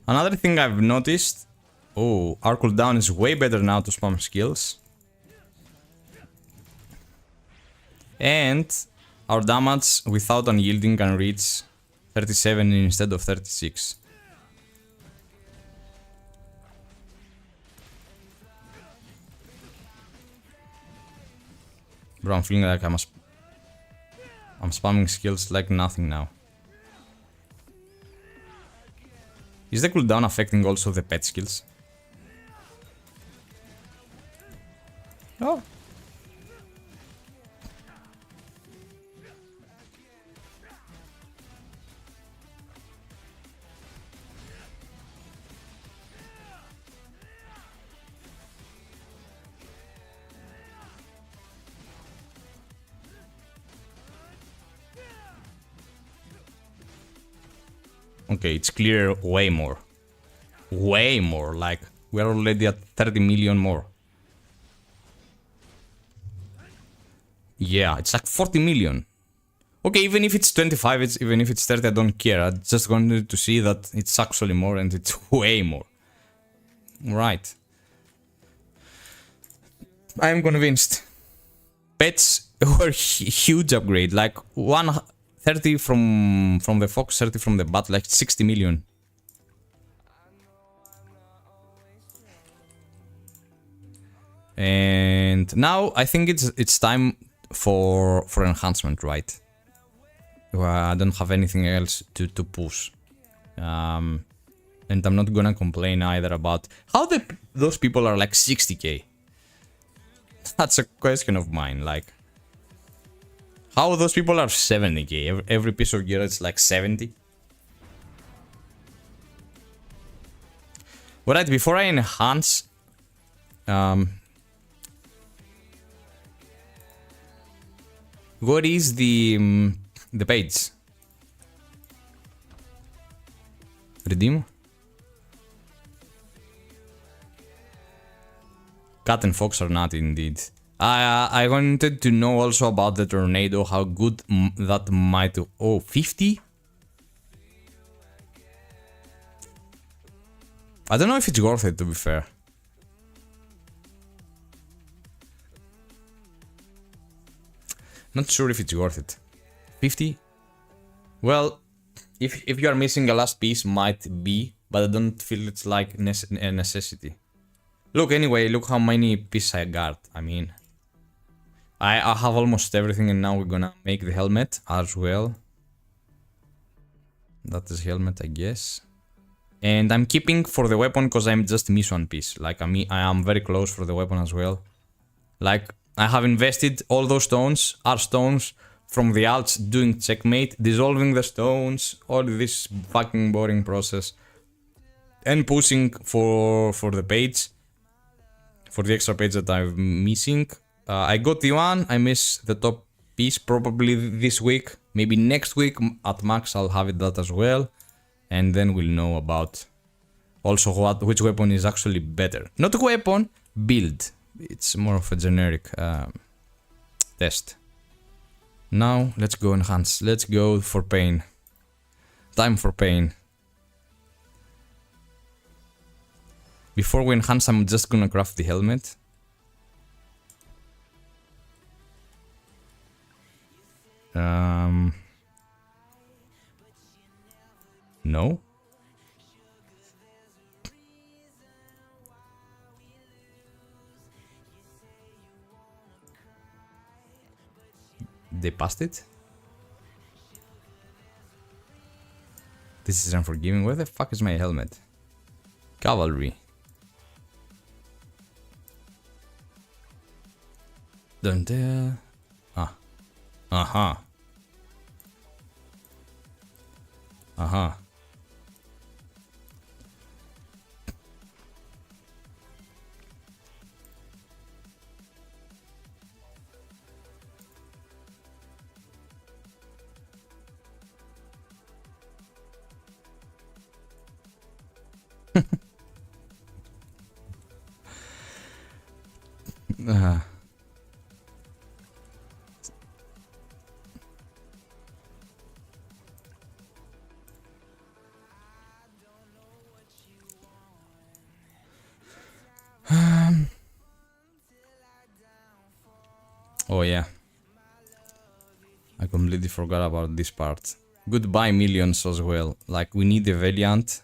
Another thing I've noticed, our cooldown is way better now to spam skills. And our damage without unyielding can reach 37 instead of 36. Bro, I'm feeling like I'm spamming skills like nothing now. Is the cooldown affecting also the pet skills? Oh. Okay, it's clear way more. Way more, like, we're already at 30 million more. Yeah, it's like 40 million. Okay, even if it's 25, even if it's 30, I don't care. I just wanted to see that it's actually more and it's way more. Right. I am convinced. Pets were huge upgrade, like 130 from the fox, 30 from the bat, like 60 million. And now I think it's time for enhancement, right? I don't have anything else to push. And I'm not gonna complain either about how those people are like 60k. That's a question of mine, like how those people are 70k. Every piece of gear is like 70. Alright, before I enhance, what is the page? Redeem? Cat and fox are not indeed. I wanted to know also about the tornado, how good that might... Oh, 50? I don't know if it's worth it, to be fair. Not sure if it's worth it. 50? Well, if you are missing a last piece, might be, but I don't feel it's like a necessity. Look, anyway, look how many pieces I got. I mean, I have almost everything, and now we're gonna make the helmet as well. That is helmet, I guess. And I'm keeping for the weapon because I'm just miss one piece. Like, I am very close for the weapon as well. Like, I have invested all those stones, are stones from the alts doing checkmate, dissolving the stones, all this fucking boring process. And pushing for the page. For the extra page that I'm missing. I got the one, I miss the top piece probably this week. Maybe next week at max I'll have that as well. And then we'll know about also which weapon is actually better. Not weapon, build. It's more of a generic test. Now let's go enhance. Let's go for pain. Time for pain. Before we enhance, I'm just gonna craft the helmet. No. They passed it? This is unforgiving. Where the fuck is my helmet? Cavalry. Don't dare. Ah. Uh-huh. Uh-huh. Oh yeah. I completely forgot about this part. Goodbye millions as well. Like, we need the Valiant.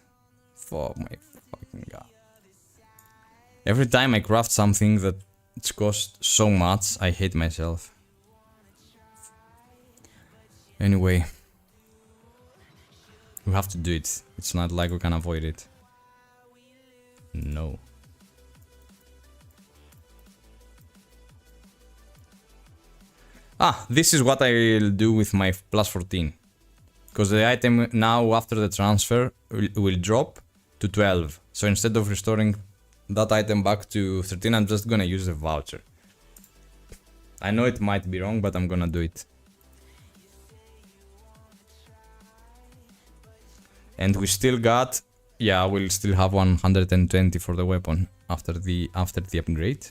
Oh my fucking god. Every time I craft something that it's cost so much, I hate myself. Anyway. We have to do it. It's not like we can avoid it. No. Ah, this is what I'll do with my plus 14. Because the item now after the transfer will drop to 12. So instead of restoring that item back to 13, I'm just gonna use a voucher. I know it might be wrong, but I'm gonna do it. And we still got, yeah, we'll still have 120 for the weapon after the upgrade.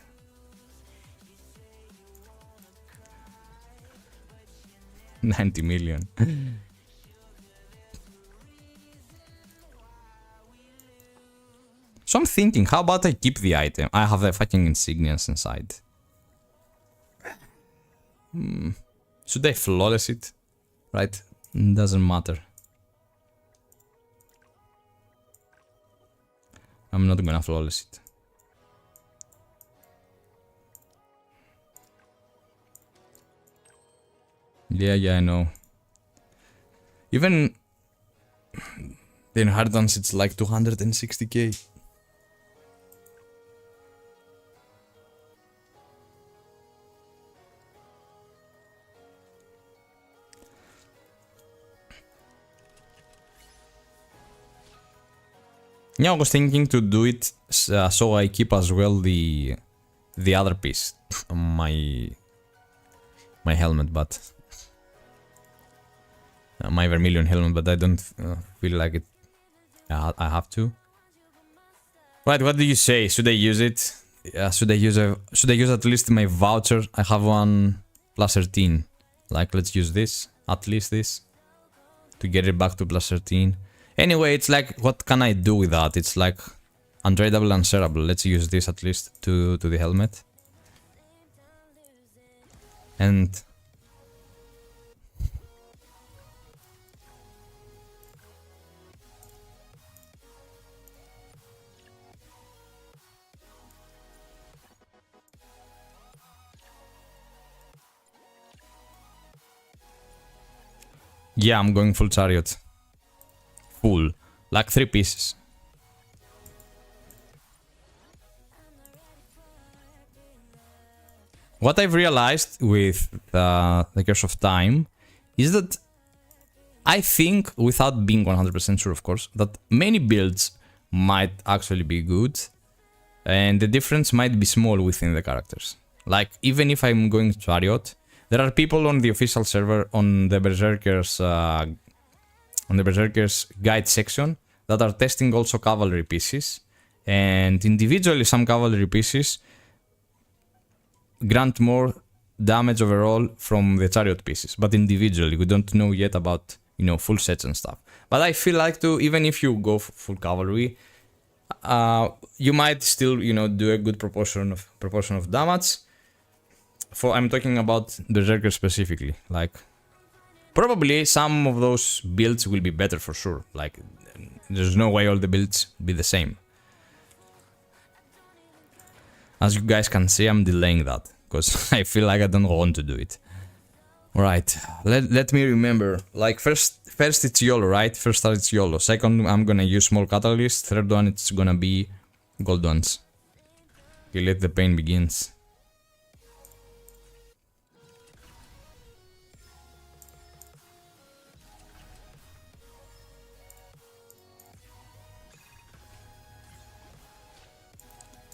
$90 million. So I'm thinking, how about I keep the item? I have the fucking insignias inside. Should I flawless it? Right? Doesn't matter. I'm not gonna flawless it. Yeah, I know. Even the inheritance, it's like 260k. Yeah, I was thinking to do it so I keep as well the other piece, my helmet, but my vermilion helmet, but I don't feel like it. I have to. Right, what do you say? Should I use it? Should I use at least my voucher? I have one plus 13. Like, let's use this, at least this, to get it back to plus 13. Anyway, it's like, what can I do with that? It's like untradeable and shareable. Let's use this at least to the helmet. And yeah, I'm going full chariot. Full. Like 3 pieces. What I've realized with the Curse of Time is that I think, without being 100% sure of course, that many builds might actually be good and the difference might be small within the characters. Like, even if I'm going chariot, there are people on the official server on the Berserkers guide section that are testing also cavalry pieces, and individually some cavalry pieces grant more damage overall from the chariot pieces, but individually we don't know yet about, you know, full sets and stuff. But I feel like even if you go full cavalry, you might still, you know, do a good proportion of damage. I'm talking about Berserker specifically. Like, probably some of those builds will be better for sure. Like, there's no way all the builds be the same. As you guys can see, I'm delaying that because I feel like I don't want to do it. Right, let me remember. Like, first it's YOLO, right? First start it's YOLO. Second, I'm gonna use small catalyst. Third one, it's gonna be gold ones. Okay, let the pain begins.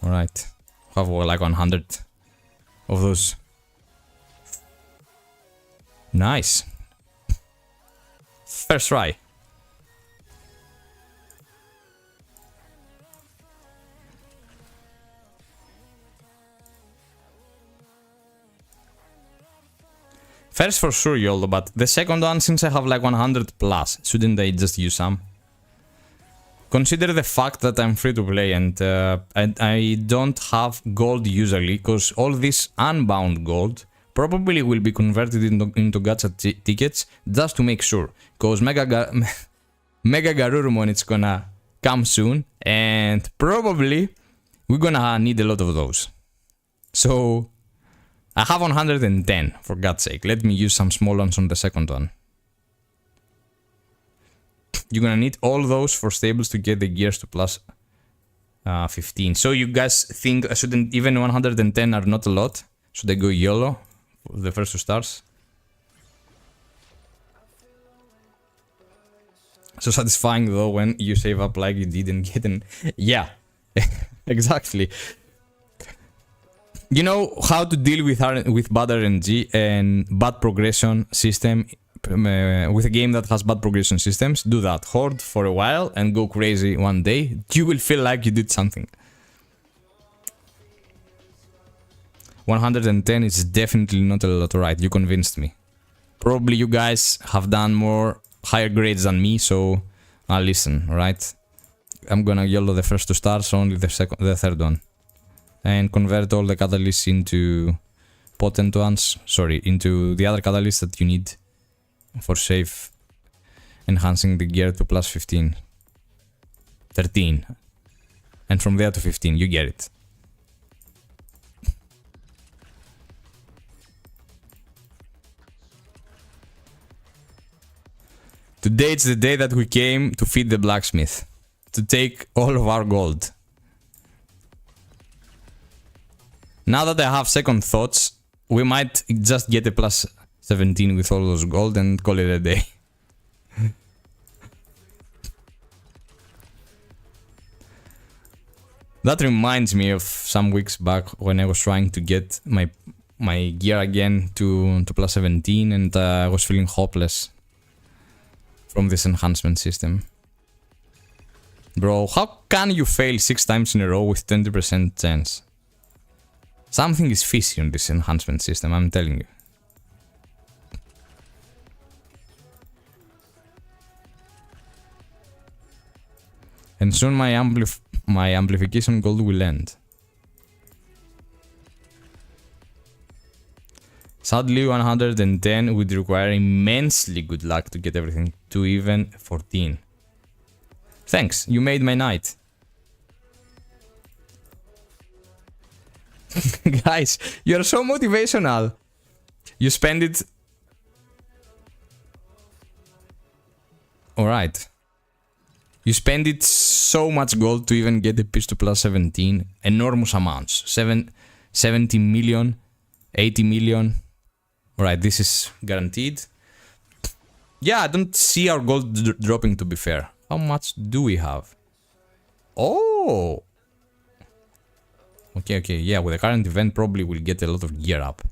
Alright, have like 100 of those. Nice. First try. First for sure YOLO, but the second one, since I have like 100 plus, shouldn't I just use some? Consider the fact that I'm free to play and I don't have gold usually, because all this unbound gold probably will be converted into gacha tickets just to make sure, because Mega Garurumon it's gonna come soon, and probably we're gonna need a lot of those. So I have 110 for God's sake. Let me use some small ones on the second one. You're gonna need all those for stables to get the gears to plus 15. So you guys think I shouldn't, even 110 are not a lot? Should I go YOLO for the first 2 stars? So satisfying though when you save up like you didn't get an... Yeah, exactly. You know how to deal with bad RNG and bad progression system with a game that has bad progression systems? Do that. Hoard for a while and go crazy one day. You will feel like you did something. 110 is definitely not a lot, right? You convinced me. Probably you guys have done more higher grades than me, so I'll listen, right? I'm gonna YOLO the first 2 stars, only the third one. And convert all the catalysts into potent ones. Sorry, into the other catalysts that you need for safe enhancing the gear to plus 15. 13. And from there to 15, you get it. Today it's the day that we came to feed the blacksmith. To take all of our gold. Now that I have second thoughts, we might just get a plus 17 with all those gold and call it a day. That reminds me of some weeks back when I was trying to get my gear again to plus 17 and I was feeling hopeless from this enhancement system. Bro, how can you fail 6 times in a row with 20% chance? Something is fishy on this enhancement system, I'm telling you. And soon my amplification gold will end. Sadly, 110 would require immensely good luck to get everything to even 14. Thanks, you made my night. Guys, you're so motivational. You spend it... Alright. You spend it so much gold to even get the piece to plus 17. Enormous amounts. 70 million, 80 million. Alright, this is guaranteed. Yeah, I don't see our gold dropping, to be fair. How much do we have? Oh! Okay, yeah, with the current event probably we'll get a lot of gear up.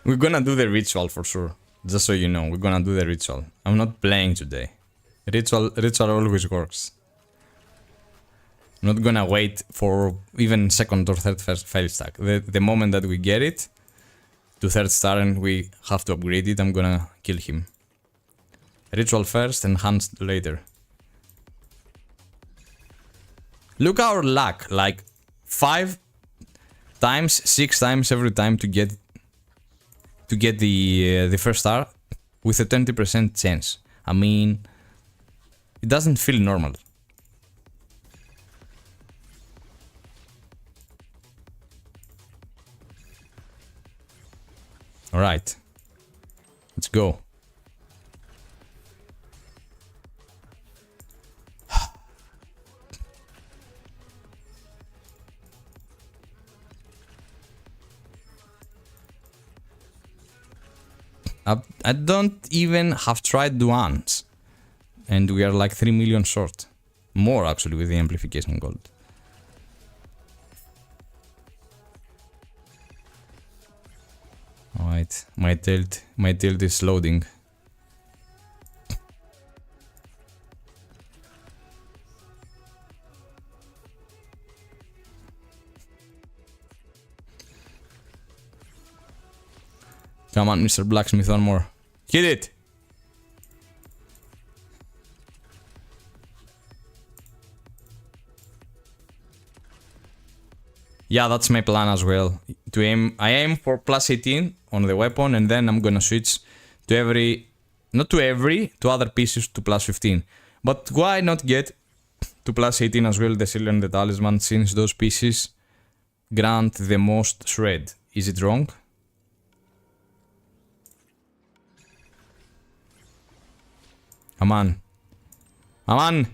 We're gonna do the ritual for sure. Just so you know, we're gonna do the ritual. I'm not playing today. Ritual always works. I'm not gonna wait for even second or third fail stack. The moment that we get it to 3rd star and we have to upgrade it, I'm gonna kill him. Ritual first, enhanced later. Look our luck, like 5 times, 6 times every time to get the 1st star with a 20% chance. I mean, it doesn't feel normal. Alright. Let's go. I don't even have tried once. And we are like 3 million short. More actually with the amplification gold. Alright, my tilt is loading. Come on, Mr. Blacksmith, one more. Hit it! Yeah, that's my plan as well. I aim for plus 18 on the weapon, and then I'm gonna switch to every... Not to every, to other pieces to plus 15. But why not get to plus 18 as well, the seal and the talisman, since those pieces grant the most shred. Is it wrong? Come on. Come on!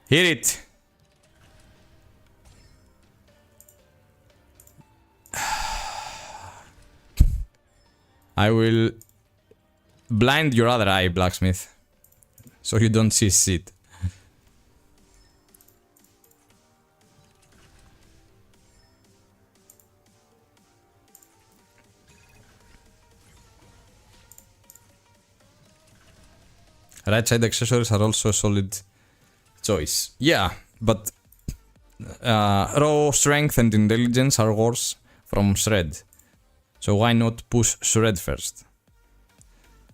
Hit it! I will blind your other eye, Blacksmith, so you don't see shit. Right side accessories are also a solid choice. Yeah, but raw strength and intelligence are worse from shred. So why not push shred first?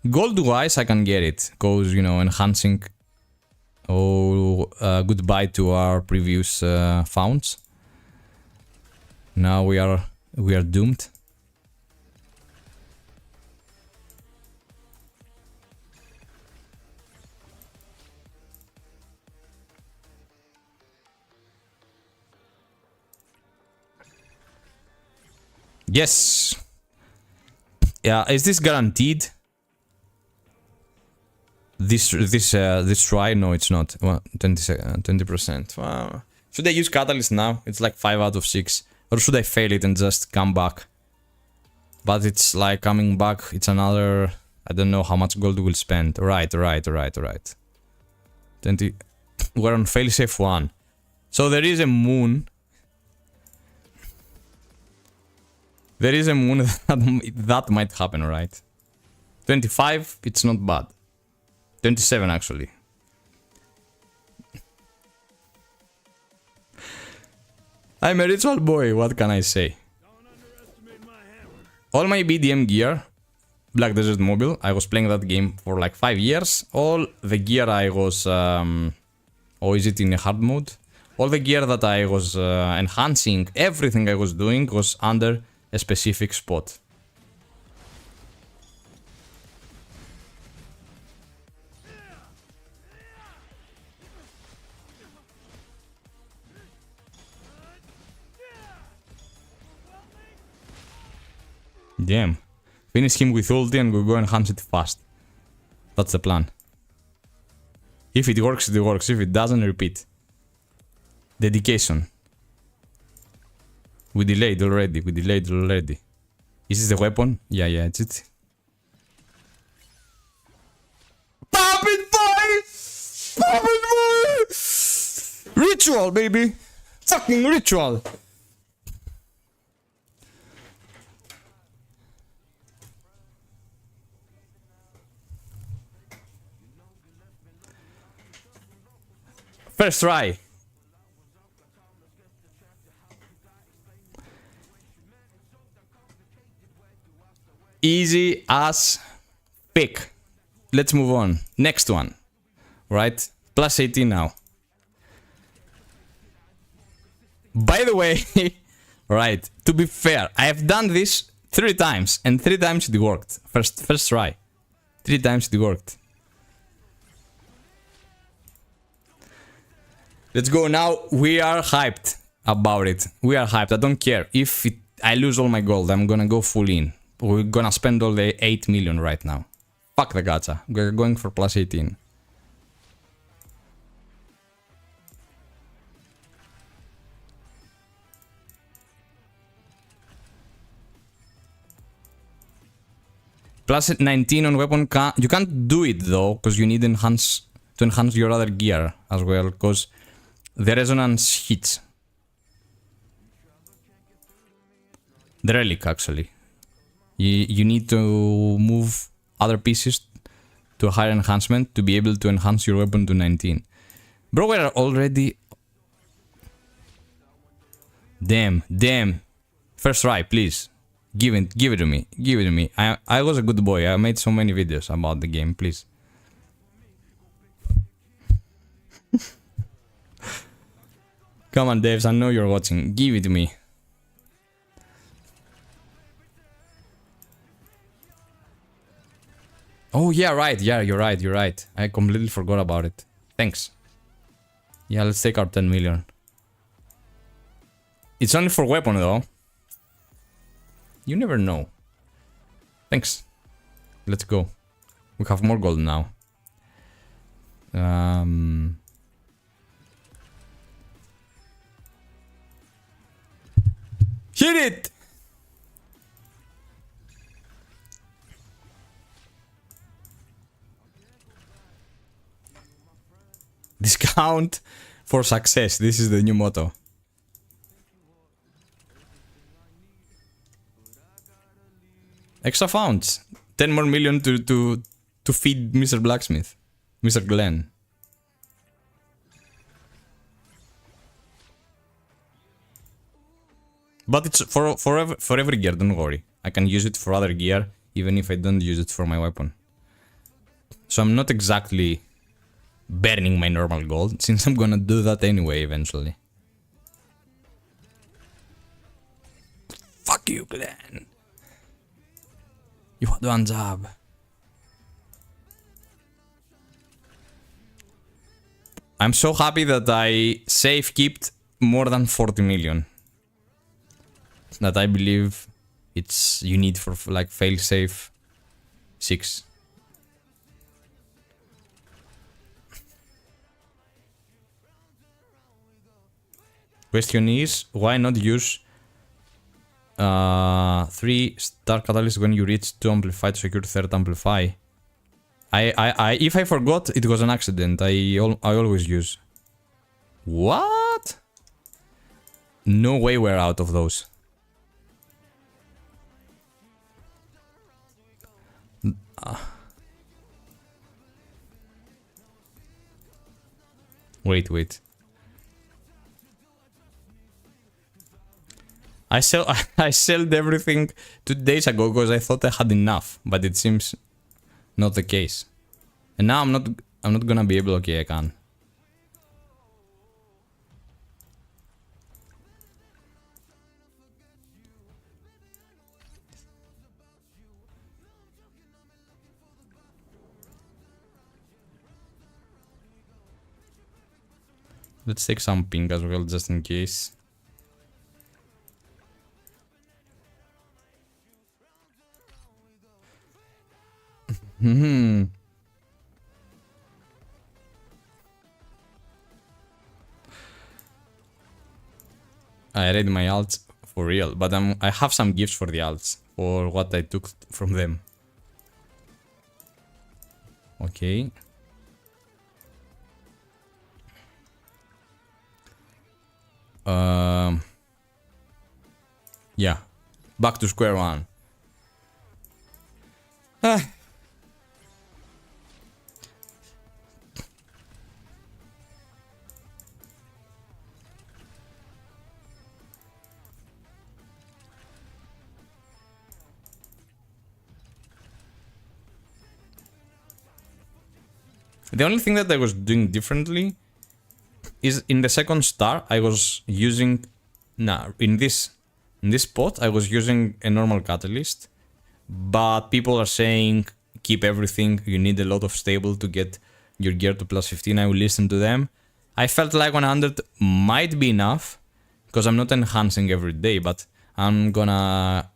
Gold wise I can get it, cause you know, enhancing. Oh, goodbye to our previous founds. Now we are doomed. Yes. Yeah, is this guaranteed? This try? No, it's not. Well, 20%. Wow. Should I use Catalyst now? It's like 5 out of 6. Or should I fail it and just come back? But it's like coming back, it's another... I don't know how much gold we'll spend. Right. 20... We're on failsafe 1. So there is a moon. There is a moon that might happen, right? 25, it's not bad. 27 actually. I'm a ritual boy, what can I say? All my BDM gear, Black Desert Mobile, I was playing that game for like 5 years. All the gear I was... or is it in a hard mode? All the gear that I was enhancing, everything I was doing was under a specific spot. Damn. Finish him with ulti and we'll go enhance it fast. That's the plan. If it works, it works. If it doesn't, repeat. Dedication. We delayed already. Is this the weapon? Yeah, it's it. Pop it, boy! Pop it, boy! Ritual, baby! Fucking ritual! First try. Easy as pick. Let's move on. Next one. Right? Plus 18 now. By the way, right, to be fair, I have done this 3 times and 3 times it worked. First try. 3 times it worked. Let's go now. We are hyped about it. We are hyped. I don't care. If I lose all my gold, I'm gonna go full in. We're gonna spend all the 8 million right now. Fuck the gacha. We're going for plus 18. Plus 19 on weapon. You can't do it though, because you need to enhance your other gear as well, because the resonance hits. The relic, actually. You need to move other pieces to a higher enhancement to be able to enhance your weapon to 19. Bro, we're already... Damn. First try, please. Give it to me. Give it to me. I was a good boy. I made so many videos about the game, please. Come on, devs, I know you're watching. Give it to me. Oh, yeah, right. Yeah, you're right. You're right. I completely forgot about it. Thanks. Yeah, let's take our 10 million. It's only for weapon, though. You never know. Thanks. Let's go. We have more gold now. Hit it! Discount for success. This is the new motto. Extra funds. 10 more million to feed Mr. Blacksmith. Mr. Glenn. But it's for every gear, don't worry. I can use it for other gear, even if I don't use it for my weapon. So I'm not exactly burning my normal gold, since I'm gonna do that anyway eventually. Fuck you, Glenn. You had one job. I'm so happy that I safe kept more than 40 million. That I believe it's you need for like failsafe 6. Question is, why not use 3-star catalyst when you reach 2 amplify to secure 3rd amplify? If I forgot, it was an accident. I always use. What? No way we're out of those. Wait. I sold everything 2 days ago because I thought I had enough, but it seems not the case. And now I'm not gonna be able. Okay, I can. Let's take some pink as well, just in case. I read my alts for real, but I have some gifts for the alts, for what I took from them. Okay. Yeah. Back to square one. The only thing that I was doing differently is in the second star I was using in this spot I was using a normal catalyst, but people are saying keep everything, you need a lot of stable to get your gear to plus 15. I will listen to them. I felt like 100 might be enough because I'm not enhancing every day, but I'm gonna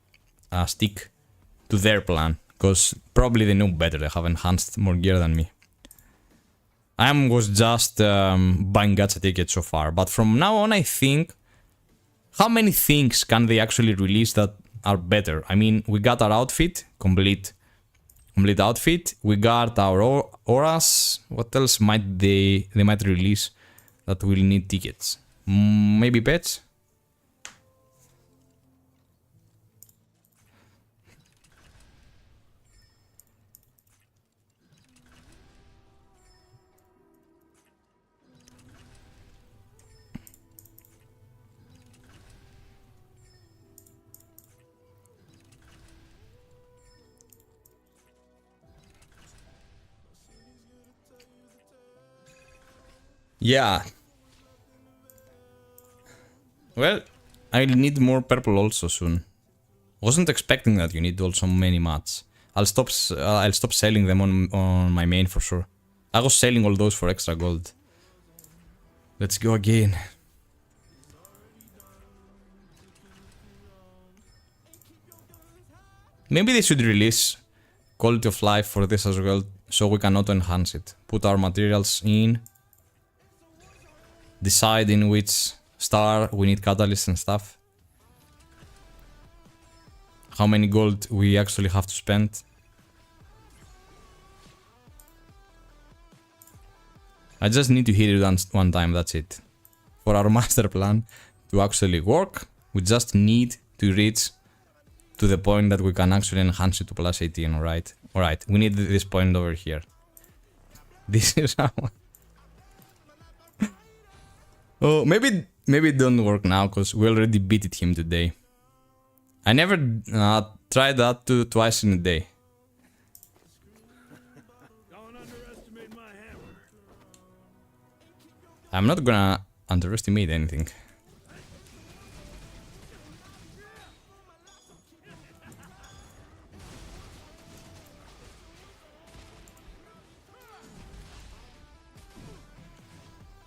stick to their plan because probably they know better, they have enhanced more gear than me. I was just buying gacha tickets so far, but from now on I think, how many things can they actually release that are better? I mean, we got our outfit, complete outfit, we got our auras, what else might they might release that will need tickets? Maybe pets? Yeah. Well, I'll need more purple also soon. Wasn't expecting that you need also many mats. I'll stop selling them on my main for sure. I was selling all those for extra gold. Let's go again. Maybe they should release quality of life for this as well, so we can auto-enhance it. Put our materials in. Decide in which star we need catalysts and stuff. How many gold we actually have to spend. I just need to hit it one time, that's it. For our master plan to actually work, we just need to reach to the point that we can actually enhance it to plus 18, alright? Alright, we need this point over here. This is how... Oh, maybe it don't work now, because we already beat him today. I never tried that twice in a day. I'm not gonna underestimate anything.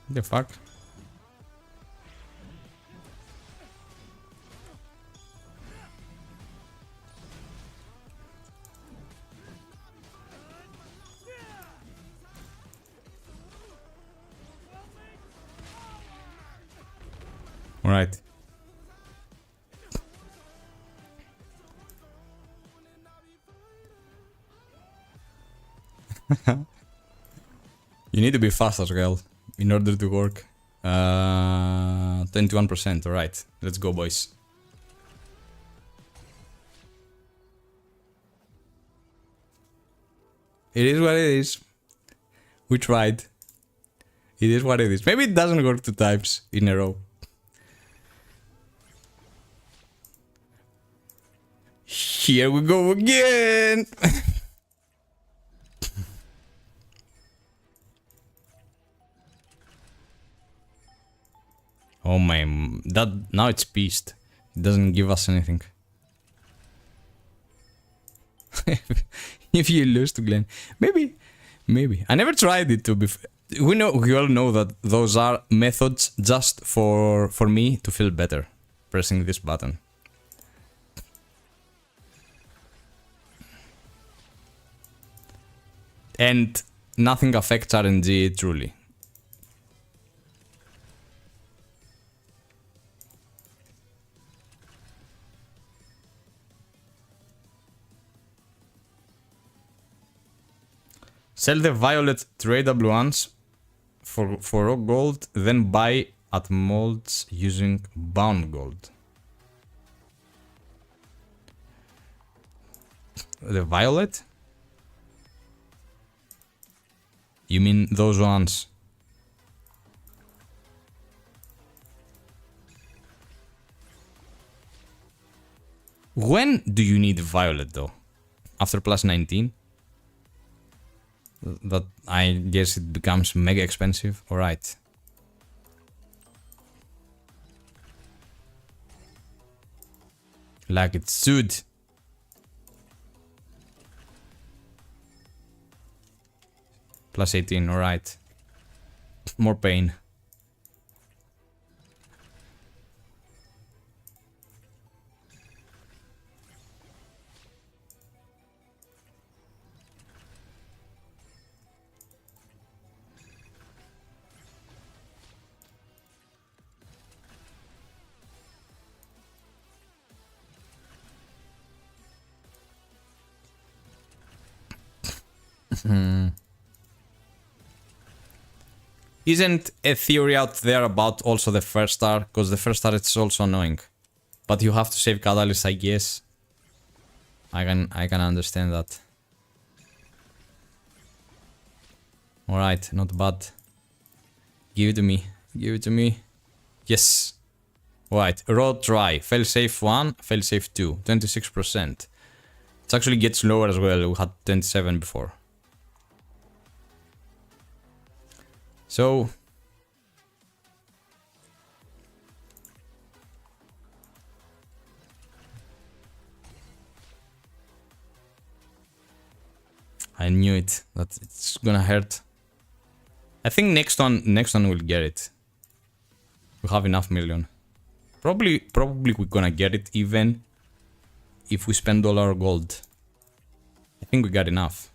The fuck? All right. You need to be fast as well in order to work. 21%, alright. Let's go, boys. It is what it is. We tried. It is what it is. Maybe it doesn't work 2 times in a row. Here we go again! Oh my, now it's beast. It doesn't give us anything. If you lose to Glenn, maybe. I never tried it to be. We all know that those are methods just for me to feel better pressing this button. And nothing affects RNG truly. Sell the violet tradable ones for raw gold, then buy at molds using bound gold. The violet? You mean those ones? When do you need violet though? After plus 19? That, I guess it becomes mega expensive. Alright. Like it should. Plus 18, alright. More pain. Isn't a theory out there about also the first star? Because the first star is also annoying. But you have to save catalyst, I guess. I can understand that. Alright, not bad. Give it to me. Give it to me. Yes. Alright, raw dry. Failsafe 1, failsafe 2. 26%. It actually gets lower as well. We had 27 before. So, I knew it, that it's gonna hurt. I think next one will get it. We have enough million. Probably we're gonna get it even if we spend all our gold. I think we got enough.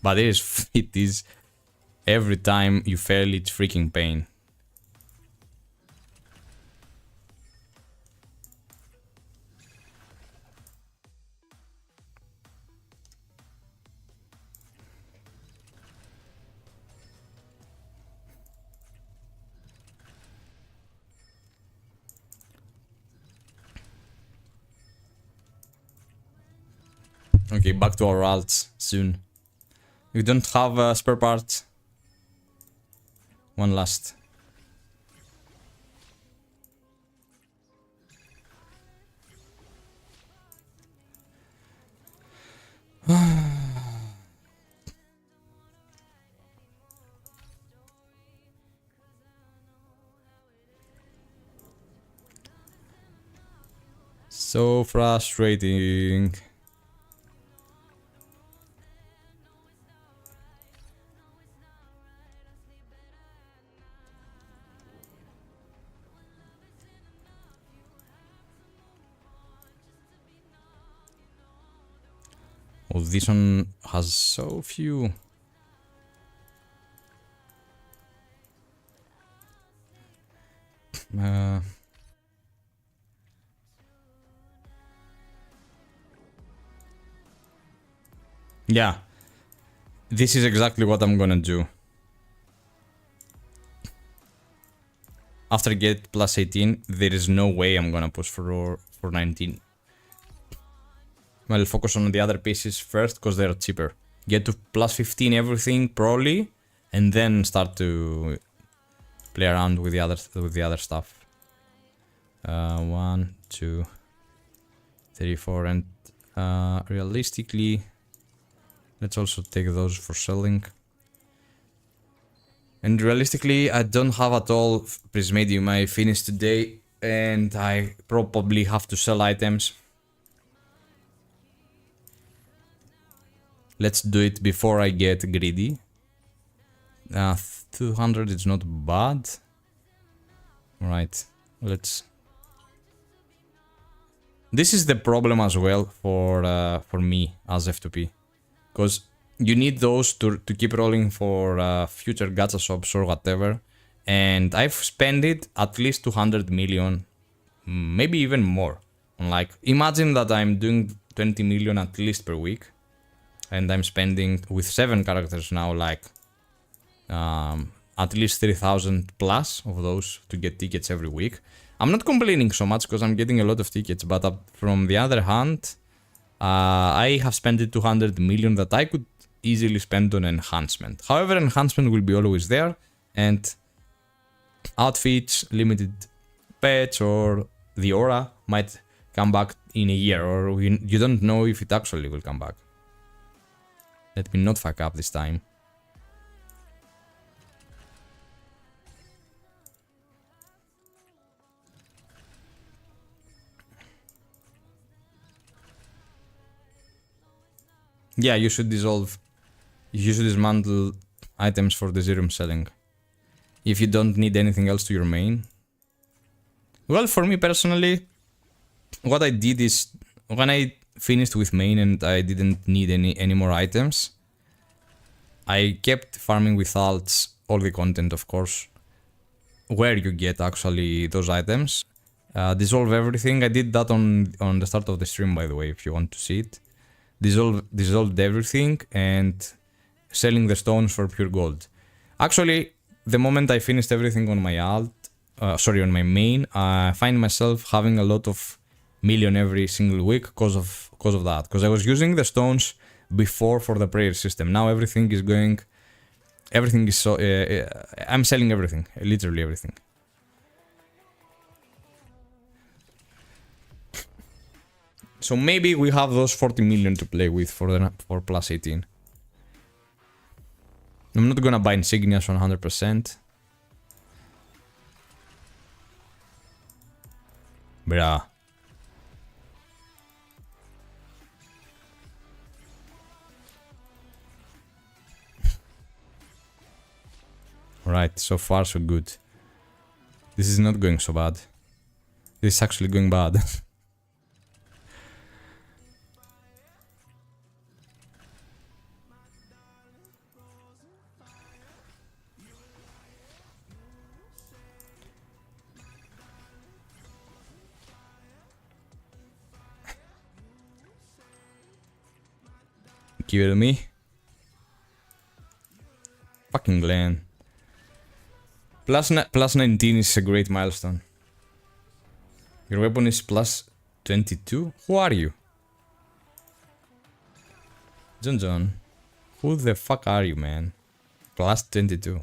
But it is every time you fail, it's freaking pain. Okay, back to our alts soon. We don't have spare parts. One last. So frustrating. Oh, this one has so few. Yeah, this is exactly what I'm gonna do. After get plus 18, there is no way I'm gonna push for 19. I'll focus on the other pieces first because they're cheaper. Get to plus 15 everything probably, and then start to play around with the other stuff. 1, 2, 3, 4, and realistically, let's also take those for selling. And realistically, I don't have at all Prismadium. I finished today, and I probably have to sell items. Let's do it before I get greedy. 200 is not bad. Right, let's... This is the problem as well for me as F2P. Because you need those to keep rolling for future gacha shops or whatever. And I've spent it at least 200 million, maybe even more. Like, imagine that I'm doing 20 million at least per week. And I'm spending with 7 characters now like at least 3,000 plus of those to get tickets every week. I'm not complaining so much because I'm getting a lot of tickets, but from the other hand, I have spent 200 million that I could easily spend on enhancement. However, enhancement will be always there, and outfits, limited pets, or the aura might come back in a year, or you don't know if it actually will come back. Let me not fuck up this time. Yeah, you should dissolve. You should dismantle items for the Zerium selling. If you don't need anything else to your main. Well, for me personally, what I did is, when I finished with main and I didn't need any more items, I kept farming with alts, all the content of course, where you get actually those items. Dissolve everything. I did that on the start of the stream, by the way, if you want to see it. Dissolved everything and selling the stones for pure gold. Actually, the moment I finished everything on my on my main, I find myself having a lot of million every single week because of that. Because I was using the stones before for the prayer system. Now everything is so... I'm selling everything, literally everything. So maybe we have those 40 million to play with for plus 18. I'm not gonna buy insignias 100%. Bruh. Alright, so far so good. This is not going so bad. This is actually going bad. Give it to me. Fucking Glenn. Plus 19 is a great milestone. Your weapon is plus 22? Who are you? John. Who the fuck are you, man? Plus 22.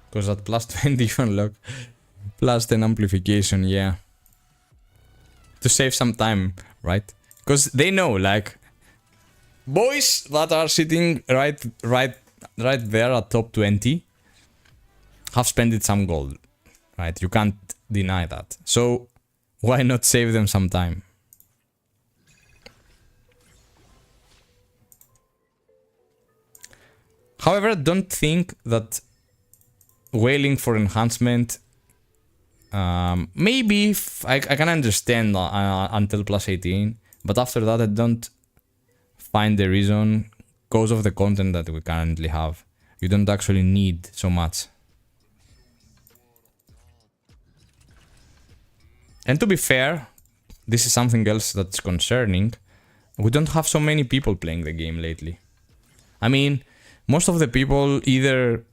Because at plus 20 you unlock plus 10 amplification, yeah. To save some time, right? Because they know, like, boys that are sitting right there at top 20 have spent some gold, right? You can't deny that. So why not save them some time? However, don't think that wailing for enhancement, maybe I can understand until plus 18, but after that I don't find the reason, because of the content that we currently have. You don't actually need so much. And to be fair, this is something else that's concerning. We don't have so many people playing the game lately. I mean, most of the people either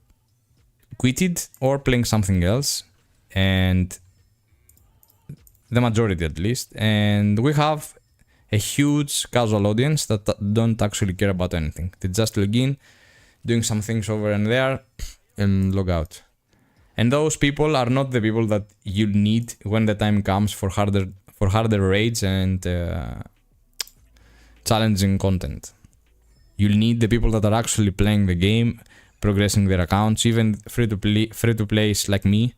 quitted or playing something else, and the majority at least, and we have a huge casual audience that don't actually care about anything. They just log in, doing some things over and there, and log out. And those people are not the people that you need when the time comes for harder raids and challenging content. You'll need the people that are actually playing the game, progressing their accounts, even free-to-plays like me,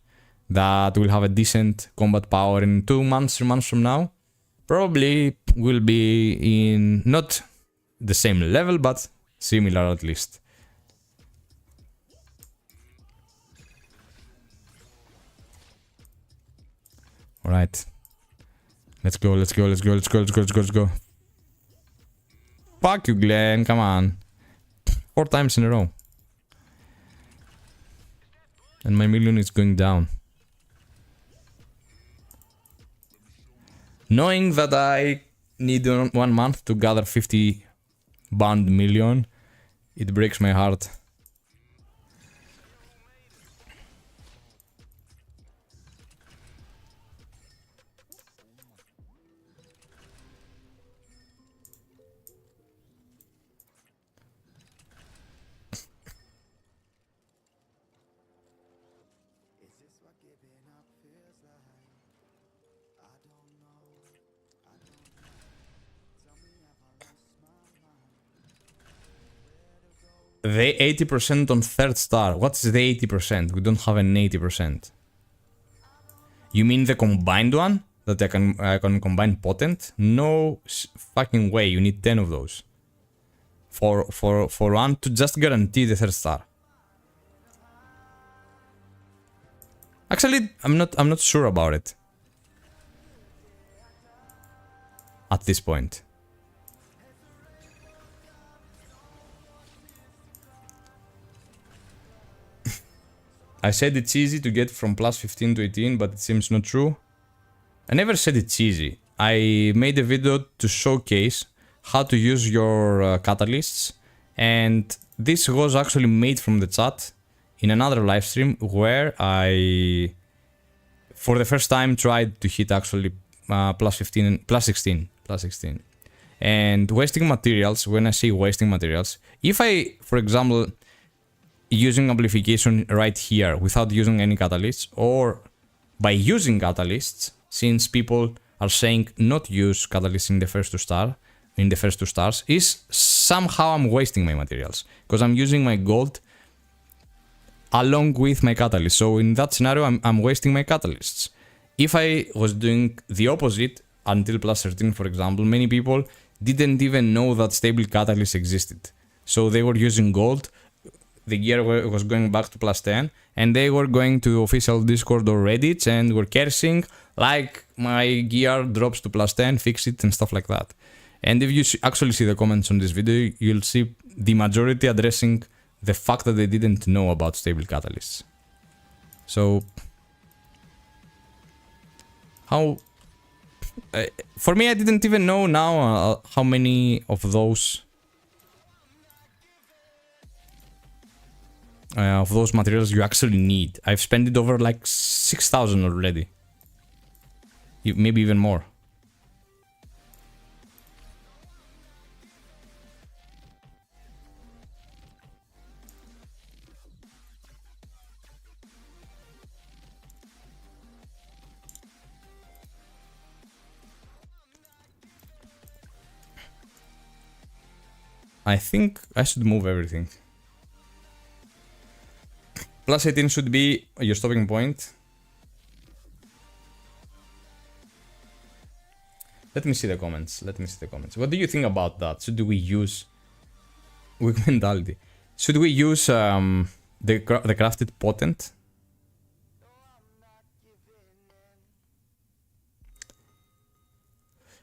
that will have a decent combat power in 2 months, 3 months from now. Probably will be in not the same level, but similar at least. Alright. Let's go. Fuck you, Glenn, come on. 4 times in a row. And my million is going down. Knowing that I need 1 month to gather 50 bound million, it breaks my heart. The 80% on 3rd star. What's the 80%? We don't have an 80%. You mean the combined one? That I can combine potent? No fucking way. You need 10 of those. For one to just guarantee the 3rd star. Actually, I'm not sure about it. At this point. I said it's easy to get from plus 15 to 18, but it seems not true. I never said it's easy. I made a video to showcase how to use your catalysts, and this was actually made from the chat in another live stream where I, for the first time, tried to hit actually plus 16. And wasting materials, when I say wasting materials, if I, for example, using amplification right here without using any catalysts, or by using catalysts, since people are saying not use catalysts in the first two stars, is somehow I'm wasting my materials because I'm using my gold along with my catalyst. So in that scenario, I'm wasting my catalysts. If I was doing the opposite until plus 13, for example, many people didn't even know that stable catalysts existed. So they were using gold, the gear was going back to +10, and they were going to official Discord or Reddit and were cursing, like, my gear drops to +10, fix it, and stuff like that. And if you actually see the comments on this video, you'll see the majority addressing the fact that they didn't know about stable catalysts. So, how... for me, I didn't even know now how many of those materials you actually need. I've spent it over like 6,000 already. Maybe even more. I think I should move everything. +18 should be your stopping point. Let me see the comments. What do you think about that? Should we use weak mentality? Should we use the crafted potent?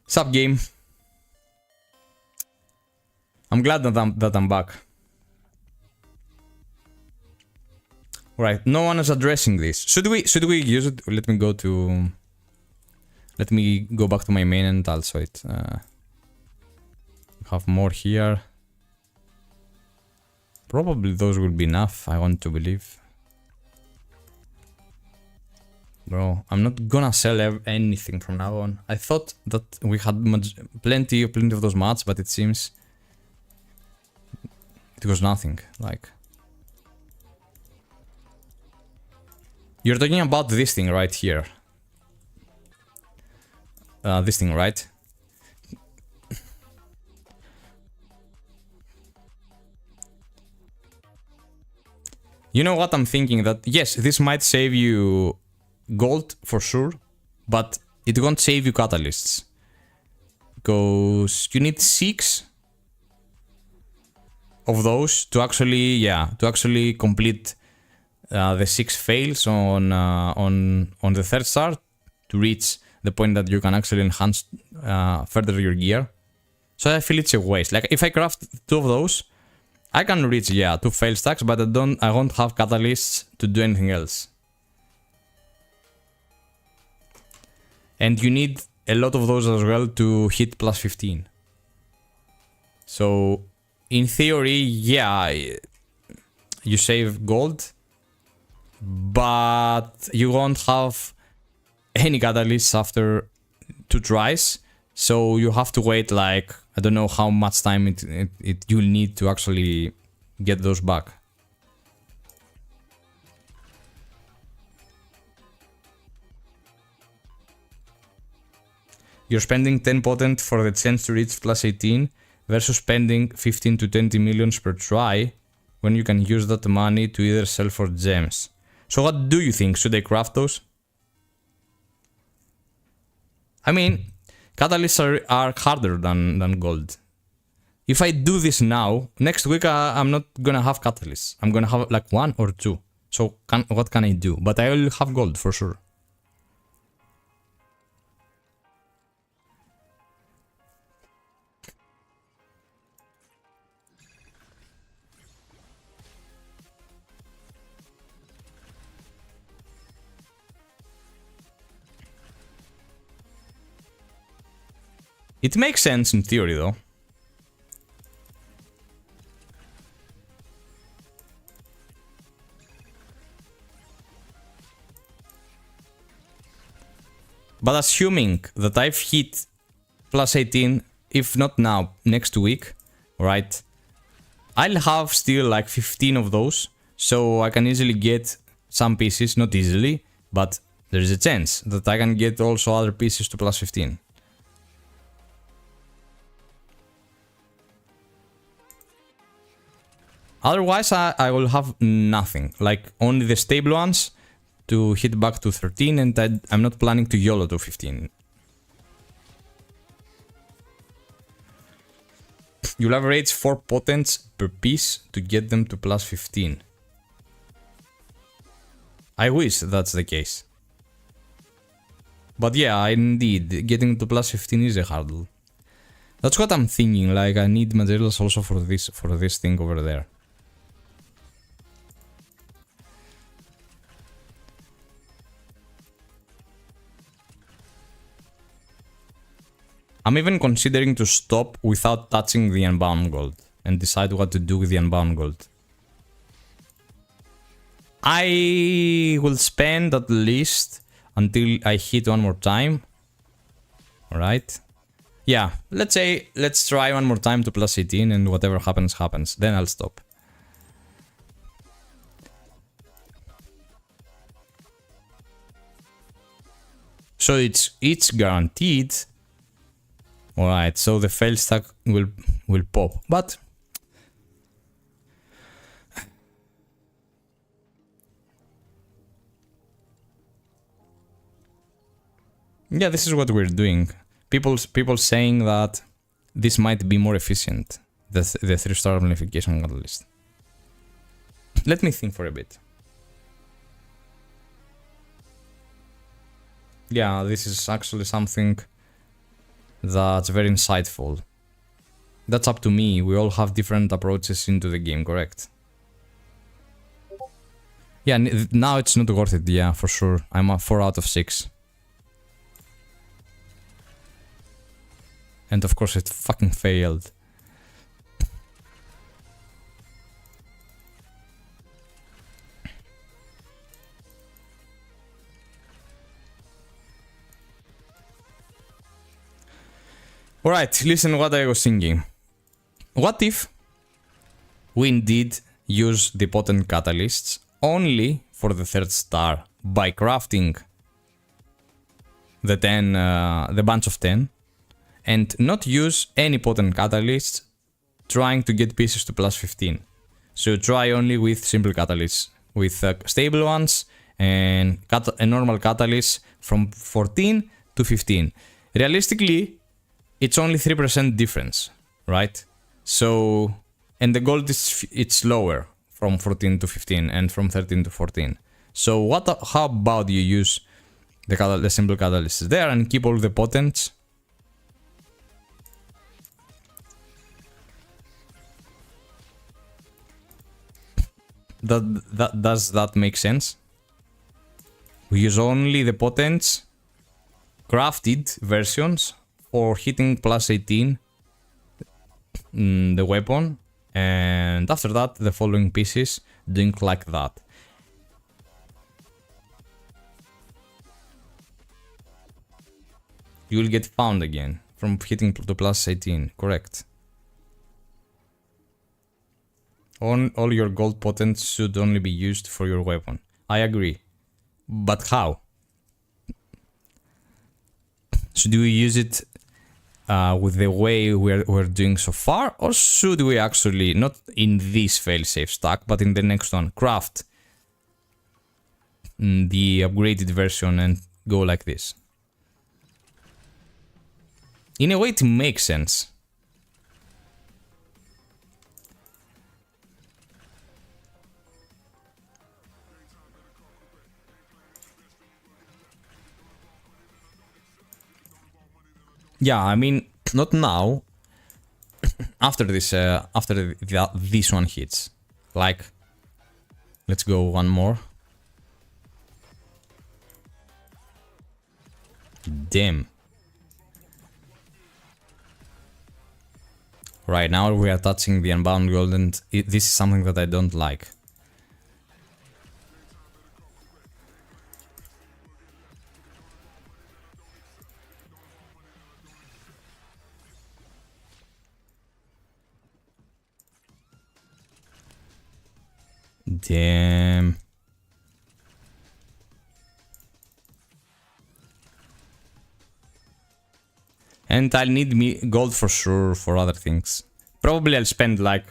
Sup, game? I'm glad that I'm back. Right, no one is addressing this. Should we use it? Let me go back to my main and also it. Have more here. Probably those will be enough, I want to believe. Bro, I'm not gonna sell anything from now on. I thought that we had plenty of those mats, but it seems it was nothing, like... You're talking about this thing right here. This thing, right? You know what I'm thinking? That yes, this might save you gold for sure, but it won't save you catalysts. Because you need 6 of those to actually complete the 6 fails on the 3rd star to reach the point that you can actually enhance further your gear. So I feel it's a waste. Like if I craft 2 of those, I can reach 2 fail stacks, but I won't have catalysts to do anything else. And you need a lot of those as well to hit +15. So in theory, you save gold, but you won't have any catalysts after 2 tries, so you have to wait like, I don't know how much time you'll need to actually get those back. You're spending 10 potent for the chance to reach +18 versus spending 15 to 20 millions per try when you can use that money to either sell for gems. So what do you think? Should I craft those? I mean, catalysts are harder than gold. If I do this now, next week I'm not gonna have catalysts. I'm gonna have like 1 or 2. So what can I do? But I will have gold for sure. It makes sense in theory though. But assuming that I've hit +18, if not now, next week, right? I'll have still like 15 of those, so I can easily get some pieces, not easily, but there is a chance that I can get also other pieces to +15. Otherwise, I will have nothing, like only the stable ones to hit back to 13, and I'm not planning to YOLO to 15. You'll average 4 potents per piece to get them to plus 15. I wish that's the case. But yeah, indeed, getting to plus 15 is a hurdle. That's what I'm thinking, like I need materials also for this thing over there. I'm even considering to stop without touching the unbound gold and decide what to do with the unbound gold. I will spend at least until I hit one more time. Alright. Yeah, let's try one more time to plus 18 and whatever happens, happens. Then I'll stop. So it's guaranteed. Alright, so the fail stack will pop, but yeah, this is what we're doing. People saying that this might be more efficient, the 3-star amplification catalyst. Let me think for a bit. Yeah, this is actually something that's very insightful. That's up to me. We all have different approaches into the game, correct? Yeah, now it's not worth it, yeah, for sure. I'm a 4 out of 6. And of course it fucking failed. Alright, listen what I was thinking. What if we indeed use the potent catalysts only for the 3rd star by crafting the bunch of 10 and not use any potent catalysts trying to get pieces to plus 15. So try only with simple catalysts, with stable ones and normal catalysts from 14 to 15. Realistically, it's only 3% difference, right? So, and the gold it's lower from 14 to 15 and from 13 to 14. So how about you use the simple catalysts there and keep all the potents? Does that make sense? We use only the potents crafted versions for hitting plus 18 the weapon, and after that the following pieces doing like that. You will get found again from hitting to plus 18, correct. All your gold potents should only be used for your weapon. I agree. But how? Should we use it with the way we're doing so far, or should we actually, not in this failsafe stack, but in the next one, craft the upgraded version and go like this? In a way it makes sense. Yeah, I mean, not now. After this one hits, like, let's go one more. Damn. Right now we are touching the unbound gold, and this is something that I don't like. Damn. And I'll need gold for sure for other things. Probably I'll spend like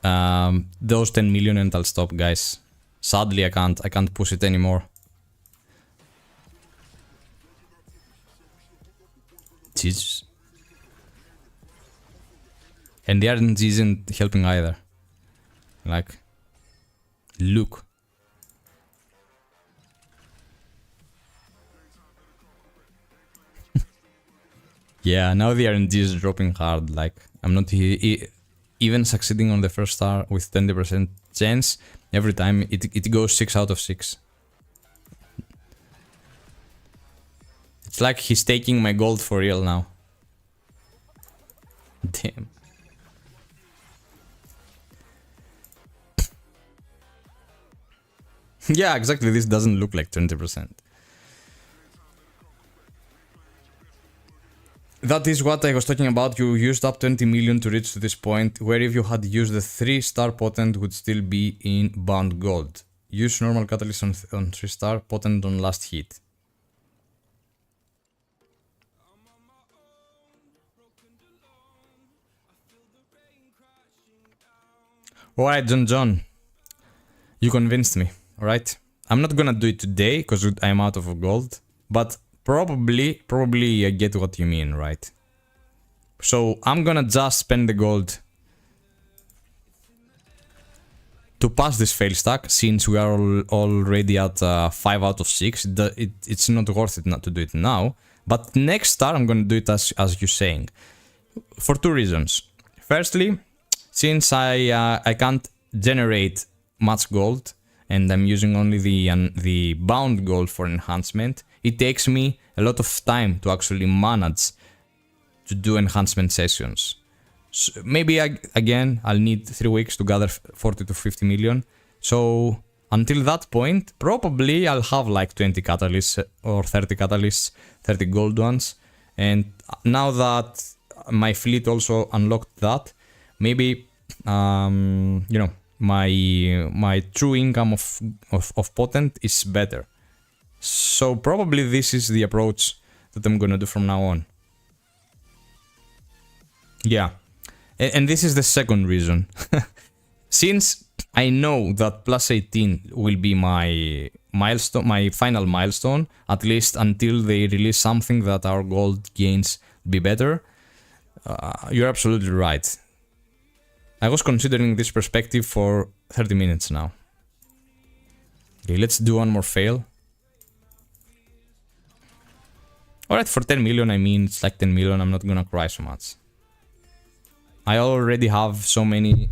those 10 million and I'll stop, guys. Sadly, I can't push it anymore. Jesus. And the RNG isn't helping either. Like, look. Yeah, now the RNG is dropping hard. Like, I'm not even succeeding on the first star with 20% chance. Every time it goes 6 out of 6. It's like he's taking my gold for real now. Damn. Yeah, exactly. This doesn't look like 20%. That is what I was talking about. You used up 20 million to reach to this point, where if you had used the 3-star potent would still be in bound gold. Use normal catalyst on 3-star, potent on last hit. Alright, John. You convinced me, alright? I'm not gonna do it today, because I'm out of gold, but probably I get what you mean, right? So I'm gonna just spend the gold to pass this fail stack, since we are already at 5 out of 6. It's not worth it not to do it now, but next star I'm gonna do it as you're saying, for 2 reasons. Firstly, since I can't generate much gold, and I'm using only the bound gold for enhancement, it takes me a lot of time to actually manage to do enhancement sessions. So maybe again I'll need 3 weeks to gather 40 to 50 million. So until that point, probably I'll have like 20 catalysts or 30 catalysts, 30 gold ones. And now that my fleet also unlocked that, maybe you know, my true income of potent is better. So probably this is the approach that I'm gonna do from now on. Yeah, and this is the second reason. Since I know that plus 18 will be my milestone, my final milestone, at least until they release something that our gold gains be better. You're absolutely right. I was considering this perspective for 30 minutes now. Okay, let's do one more fail. Alright, for 10 million, I mean, it's like 10 million, I'm not gonna cry so much. I already have so many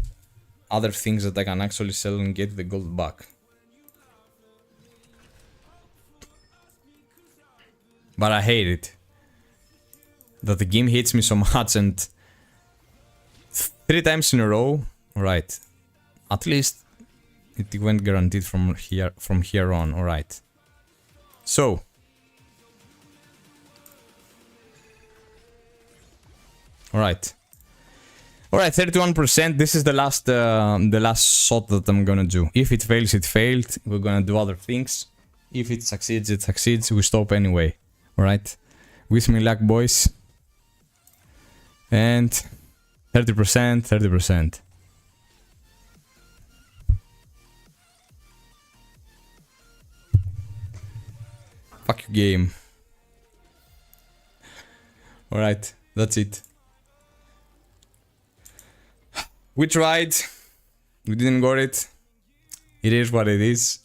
other things that I can actually sell and get the gold back. But I hate it. That the game hates me so much, and 3 times in a row, right? At least it went guaranteed from here on, alright. So alright, 31%. This is the last shot that I'm gonna do. If it fails, it failed. We're gonna do other things. If it succeeds, it succeeds. We stop anyway. Alright, wish me luck, boys. And 30%. Fuck you, game. Alright, that's it. We tried. We didn't got it. It is what it is.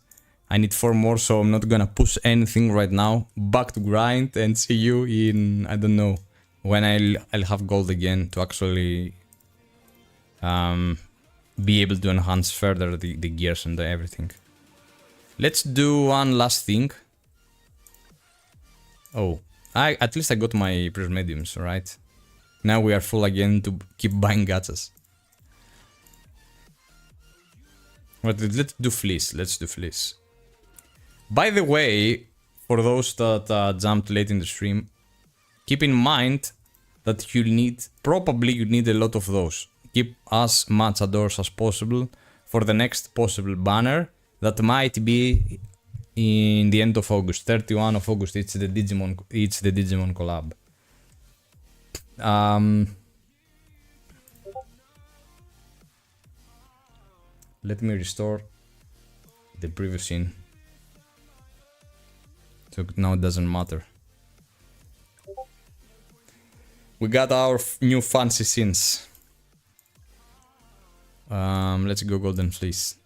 I need 4 more, so I'm not gonna push anything right now. Back to grind and see you in, I don't know, when I'll have gold again to actually be able to enhance further the gears and everything. Let's do one last thing. Oh, at least I got my precious mediums, right? Now we are full again to keep buying gachas. But let's do fleece. By the way, for those that jumped late in the stream, keep in mind that you need a lot of those. Keep as much adores as possible for the next possible banner that might be in the end of August, 31 of August. It's the Digimon collab. Let me restore the previous scene. So now it doesn't matter. We got our new fancy scenes. Let's go golden fleece.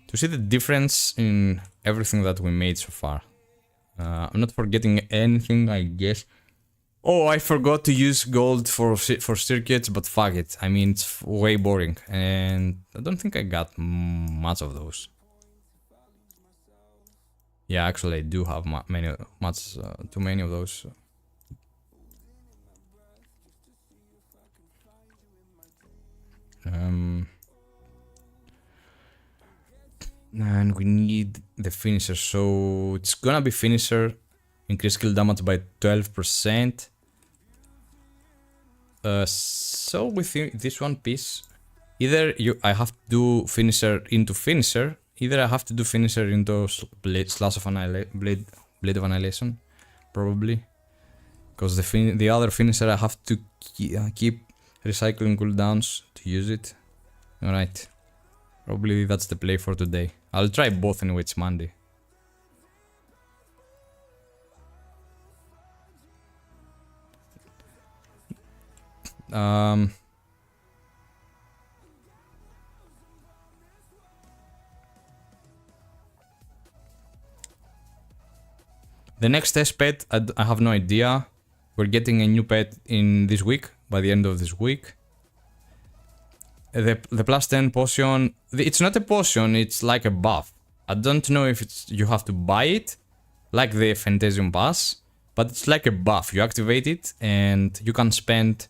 To see the difference in everything that we made so far. I'm not forgetting anything, I guess. Oh, I forgot to use gold for circuits, but fuck it. I mean, it's way boring, and I don't think I got much of those. Yeah, actually, I do have too many of those. And we need the finisher, so it's gonna be finisher. Increase skill damage by 12%. So with this one piece, either I have to do finisher into finisher, either I have to do finisher into slash of blade of annihilation, probably, because the other finisher I have to keep recycling cooldowns to use it. All right, probably that's the play for today. I'll try both anyway. It's Monday. The next test pet, I have no idea. We're getting a new pet in this week, by the end of this week. The plus 10 potion, it's not a potion, it's like a buff. I don't know if you have to buy it, like the Phantasium Pass, but it's like a buff. You activate it and you can spend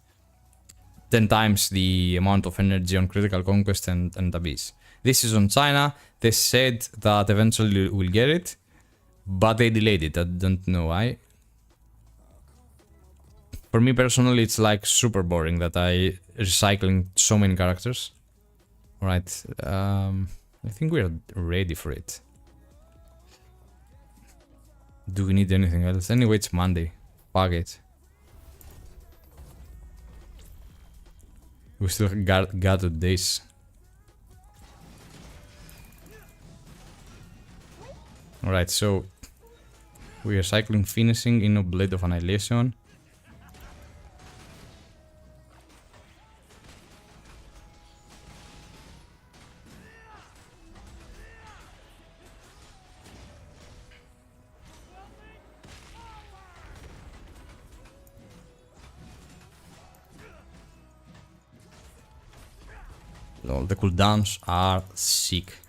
10 times the amount of energy on Critical Conquest and Abyss. This is on China. They said that eventually we'll get it, but they delayed it. I don't know why. For me personally, it's like super boring that I recycling so many characters. Alright, I think we're ready for it. Do we need anything else? Anyway, it's Monday. Fuck it. We still got 2 days. Alright, so we are cycling finishing in a Blade of Annihilation. Lol, the cooldowns are sick.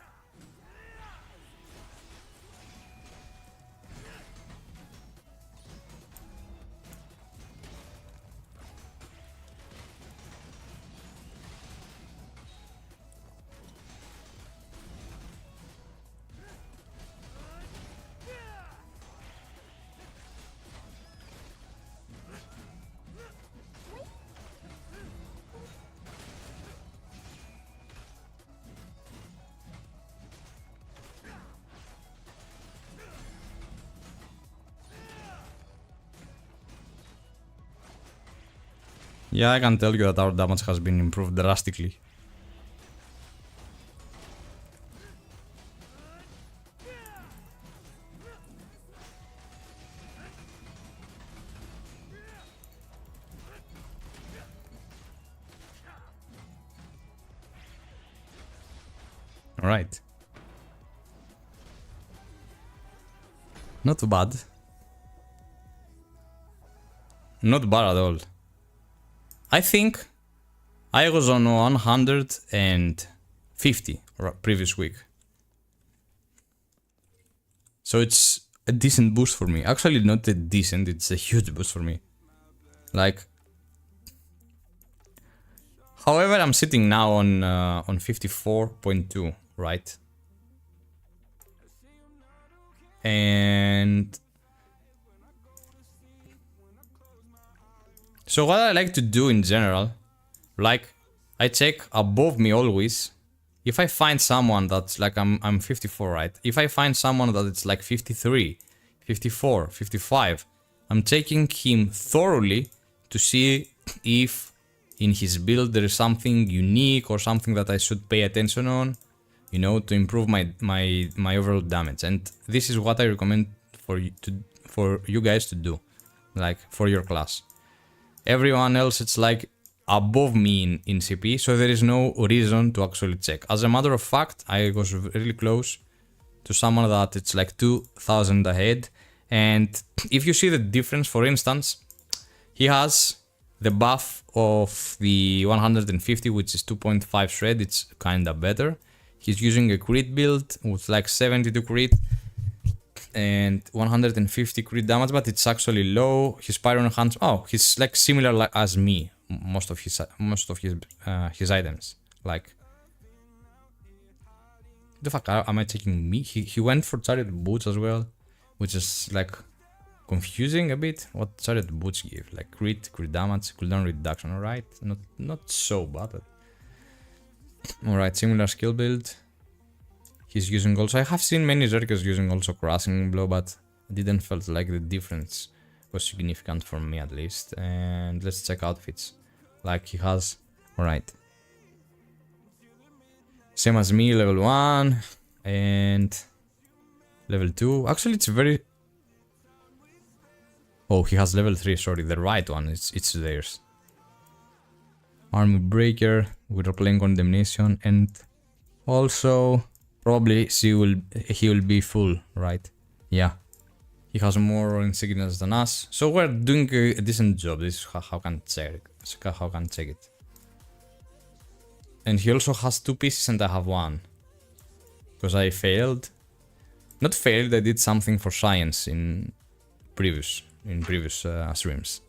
Yeah, I can tell you that our damage has been improved drastically. Alright. Not too bad. Not bad at all. I think I was on 150 previous week. So it's a decent boost for me. Actually, not a decent, it's a huge boost for me. Like, however, I'm sitting now on 54.2, right? And so what I like to do in general, like, I check above me always. If I find someone that's like, I'm 54, right? If I find someone that it's like 53, 54, 55, I'm checking him thoroughly to see if in his build there is something unique or something that I should pay attention on, you know, to improve my overall damage. And this is what I recommend for for you guys to do, like for your class. Everyone else, it's like above me in CP, so there is no reason to actually check. As a matter of fact, I was really close to someone that it's like 2000 ahead, and if you see the difference, for instance, he has the buff of the 150, which is 2.5 shred, it's kinda better. He's using a crit build with like 72 crit and 150 crit damage, but it's actually low. His Pre-enhancement, oh, he's like similar as me. Most of his items, like the fuck am I taking me? He went for chariot boots as well, which is like confusing a bit. What chariot boots give? Like crit damage, cooldown reduction. All right, not so bad. But... all right, similar skill build. He's using also. I have seen many Zerkers using also crushing blow, but I didn't felt like the difference was significant for me at least. And let's check outfits. Like he has, alright, same as me, level 1 and level 2. Actually it's very, oh, he has level 3, sorry, the right one, it's theirs. Army Breaker, we're playing Condemnation, and also probably he will be full, right? Yeah. He has more insignias than us, so we're doing a decent job. This is how I can check it. And he also has 2 pieces and I have 1. Because I failed. Not failed, I did something for science in previous streams.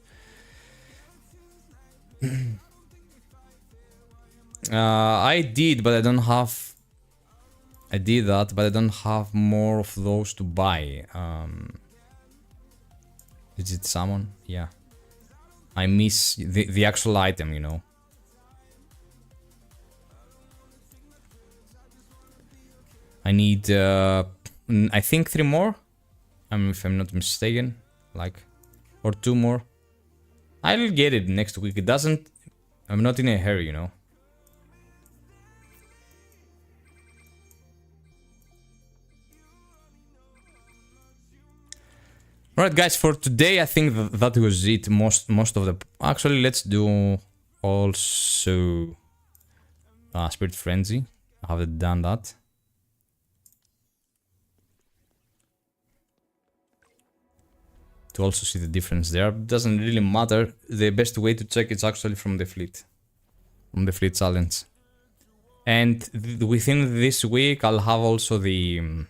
I did, but I don't have... I did that, but I don't have more of those to buy. Is it summon? Yeah. I miss the actual item, you know. I need, I think 3 more. If I'm not mistaken. Like, or 2 more. I'll get it next week. It doesn't... I'm not in a hurry, you know. Alright guys, for today I think that was it. Most of the... Actually, let's do also Spirit Frenzy. I haven't done that. To also see the difference there. Doesn't really matter. The best way to check is actually from the fleet. From the fleet challenge. And within this week I'll have also the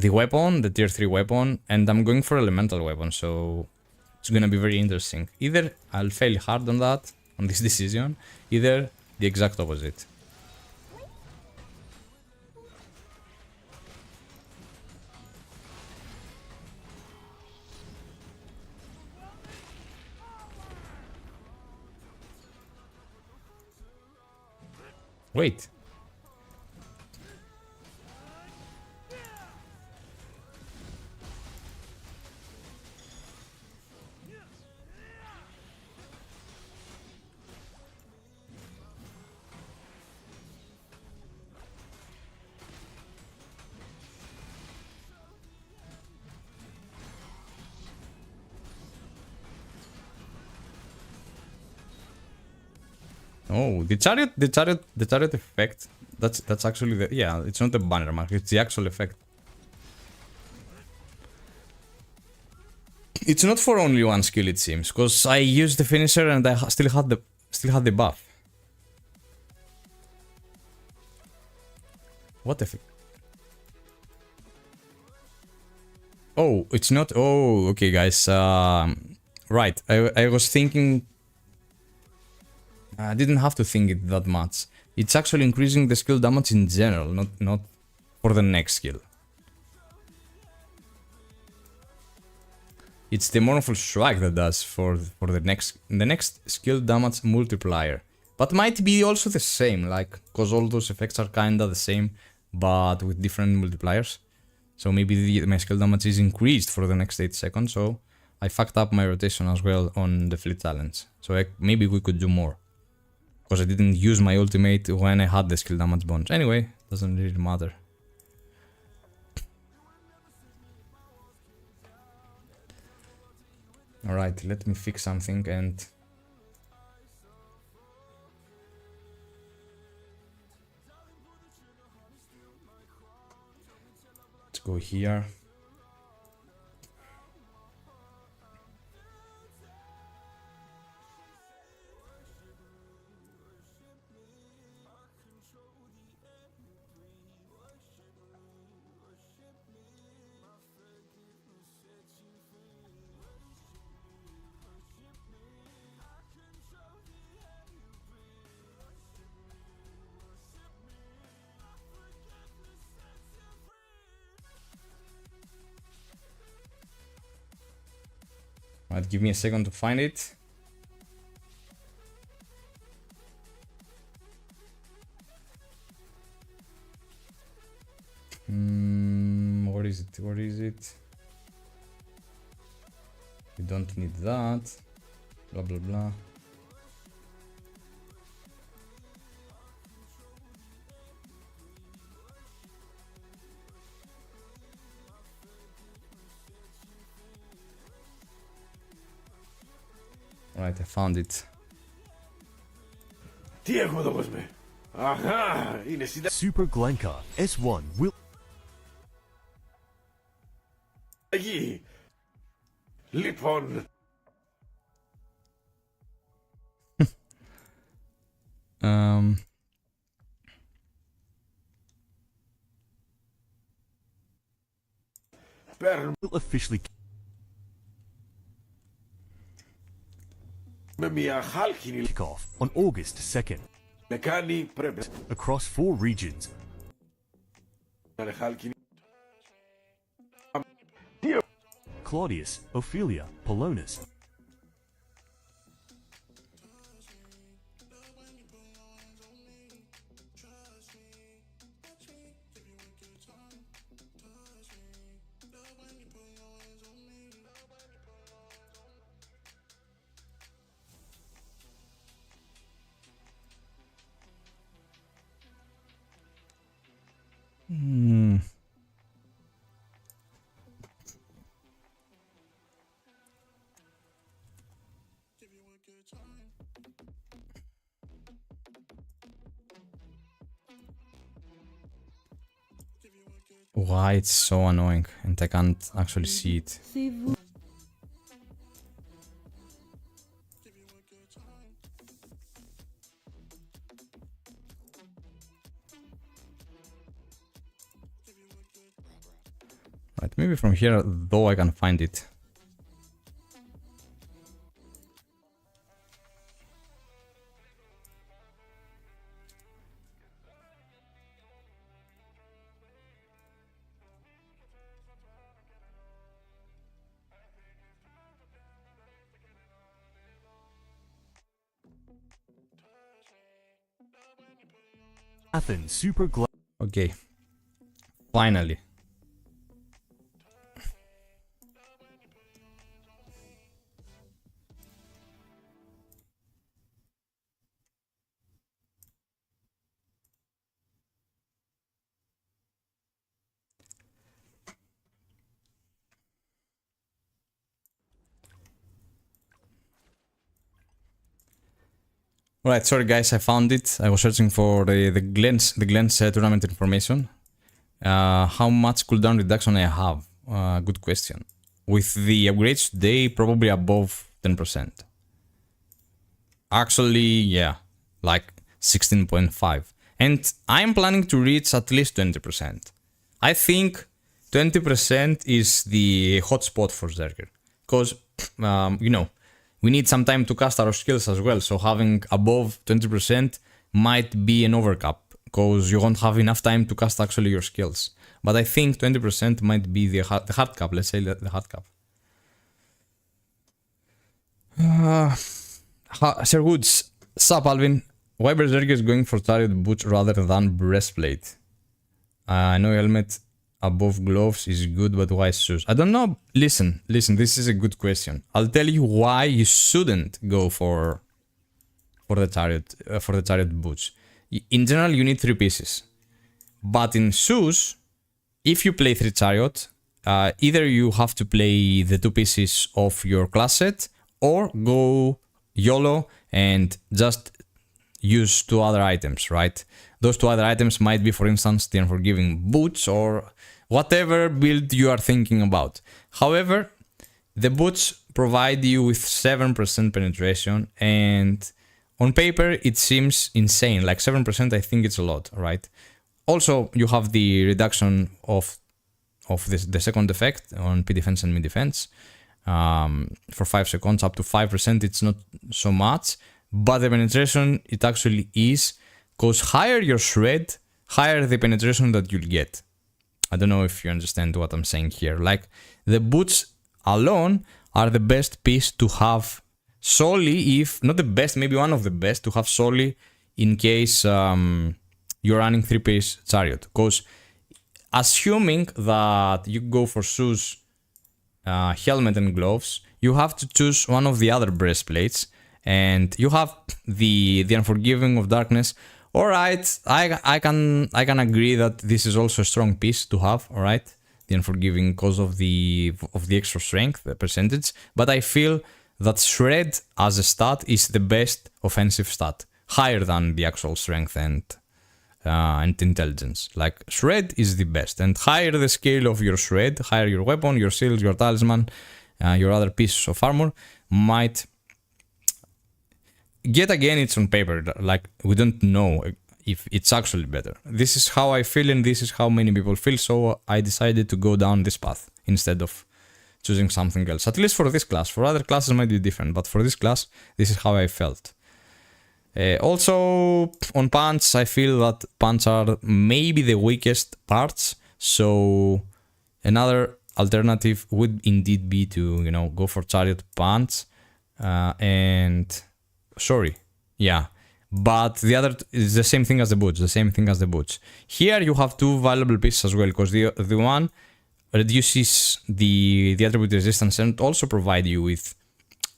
weapon, the tier 3 weapon, and I'm going for elemental weapon, so it's gonna be very interesting. Either I'll fail hard on that, on this decision, either the exact opposite. Wait. Oh, the chariot effect. That's actually the, yeah. It's not the banner mark. It's the actual effect. It's not for only one skill, it seems, because I used the finisher and I still had the buff. What effect? Oh, it's not. Oh, okay, guys. Right. I was thinking. I didn't have to think it that much. It's actually increasing the skill damage in general, not for the next skill. It's the Mournful Strike that does for the next skill damage multiplier. But might be also the same, like, cause all those effects are kinda the same, but with different multipliers. So maybe my skill damage is increased for the next 8 seconds, so I fucked up my rotation as well on the fleet challenge. So maybe we could do more. Because I didn't use my ultimate when I had the skill damage bonus. Anyway, doesn't really matter. Alright, let me fix something and... let's go here. Right, give me a second to find it. What is it? What is it? We don't need that. Blah blah blah. Right, I found it. Τι έχω εδώ, κόσμε. Αχα, είναι Super Glenka S1 will συνταγή. Λοιπόν, παίρνουμε officially μια χάλκινη kick off on August 2nd λεκάνη. Πρέπει across 4 regions. να είναι χάλκινη. Claudius, Ophelia, Polonus. Why it's so annoying and I can't actually see it. Right, maybe from here though I can find it. Athens Super Okay, finally. Alright, sorry guys, I found it. I was searching for the Glenn's tournament information. How much cooldown reduction I have? Good question. With the upgrades today, probably above 10%. Actually, yeah, like 16.5. And I'm planning to reach at least 20%. I think 20% is the hotspot for Zerker. Because, you know, we need some time to cast our skills as well, so having above 20% might be an overcap, because you won't have enough time to cast actually your skills. But I think 20% might be the hard cap, let's say the hard cap. Sir Woods, sup Alvin, why Berserker is going for chariot boots rather than breastplate? I know helmet above gloves is good, but why shoes? I don't know. Listen, this is a good question. I'll tell you why you shouldn't go for the chariot boots. In general, you need 3 pieces. But in shoes, if you play 3 chariot, either you have to play the two pieces of your class set or go YOLO and just use two other items, right? Those two other items might be, for instance, the Unforgiving Boots or whatever build you are thinking about. However, the boots provide you with 7% penetration, and on paper it seems insane. Like 7%, I think it's a lot, right? Also, you have the reduction of the second effect on P defense and mid defense for 5 seconds, up to 5%. It's not so much, but the penetration it actually is, because higher your shred, higher the penetration that you'll get. I don't know if you understand what I'm saying here. Like, the boots alone are the best piece to have solely, if not the best, maybe one of the best to have solely in case you're running 3-piece chariot. Because assuming that you go for shoes, helmet and gloves, you have to choose one of the other breastplates, and you have the Unforgiving of Darkness. Alright, I can agree that this is also a strong piece to have, alright? The Unforgiving because of the extra strength, the percentage, but I feel that Shred as a stat is the best offensive stat, higher than the actual strength and intelligence. Like, Shred is the best, and higher the scale of your Shred, higher your weapon, your shield, your talisman, your other pieces of armor might... Yet again, it's on paper, like, we don't know if it's actually better. This is how I feel, and this is how many people feel, so I decided to go down this path instead of choosing something else. At least for this class. For other classes it might be different, but for this class, this is how I felt. Also, on pants, I feel that pants are maybe the weakest parts, so another alternative would indeed be to, you know, go for chariot pants, and... Sorry, yeah, but the other is the same thing as the boots, Here you have two valuable pieces as well, because the one reduces the attribute resistance and also provide you with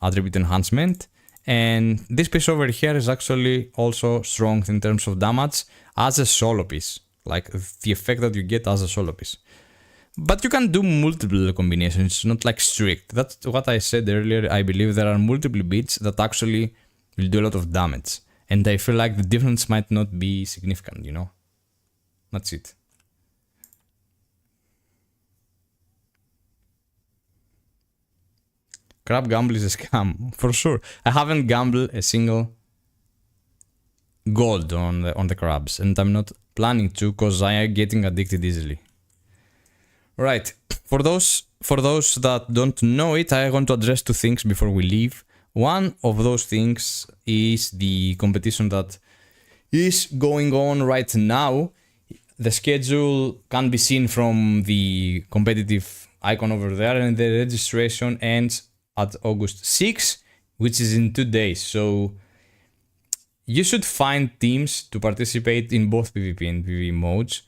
attribute enhancement, and this piece over here is actually also strong in terms of damage as a solo piece, like the effect that you get as a solo piece. But you can do multiple combinations, it's not like strict. That's what I said earlier. I believe there are multiple beats that actually will do a lot of damage, and I feel like the difference might not be significant, you know? That's it. Crab gamble is a scam, for sure. I haven't gambled a single gold on the crabs, and I'm not planning to, because I am getting addicted easily. Right, for those that don't know it, I want to address two things before we leave. One of those things is the competition that is going on right now. The schedule can be seen from the competitive icon over there, and the registration ends at August 6, which is in 2 days. So you should find teams to participate in both PvP and PvE modes.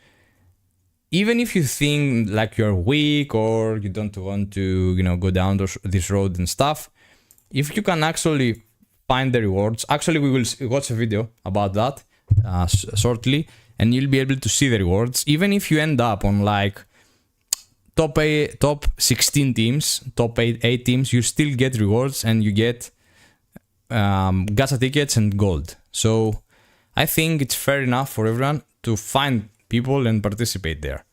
Even if you think like you're weak or you don't want to, you know, go down this road and stuff, if you can actually find the rewards, actually we will watch a video about that shortly, and you'll be able to see the rewards. Even if you end up on like top 16 teams, top 8 teams, you still get rewards, and you get gacha tickets and gold. So I think it's fair enough for everyone to find people and participate there.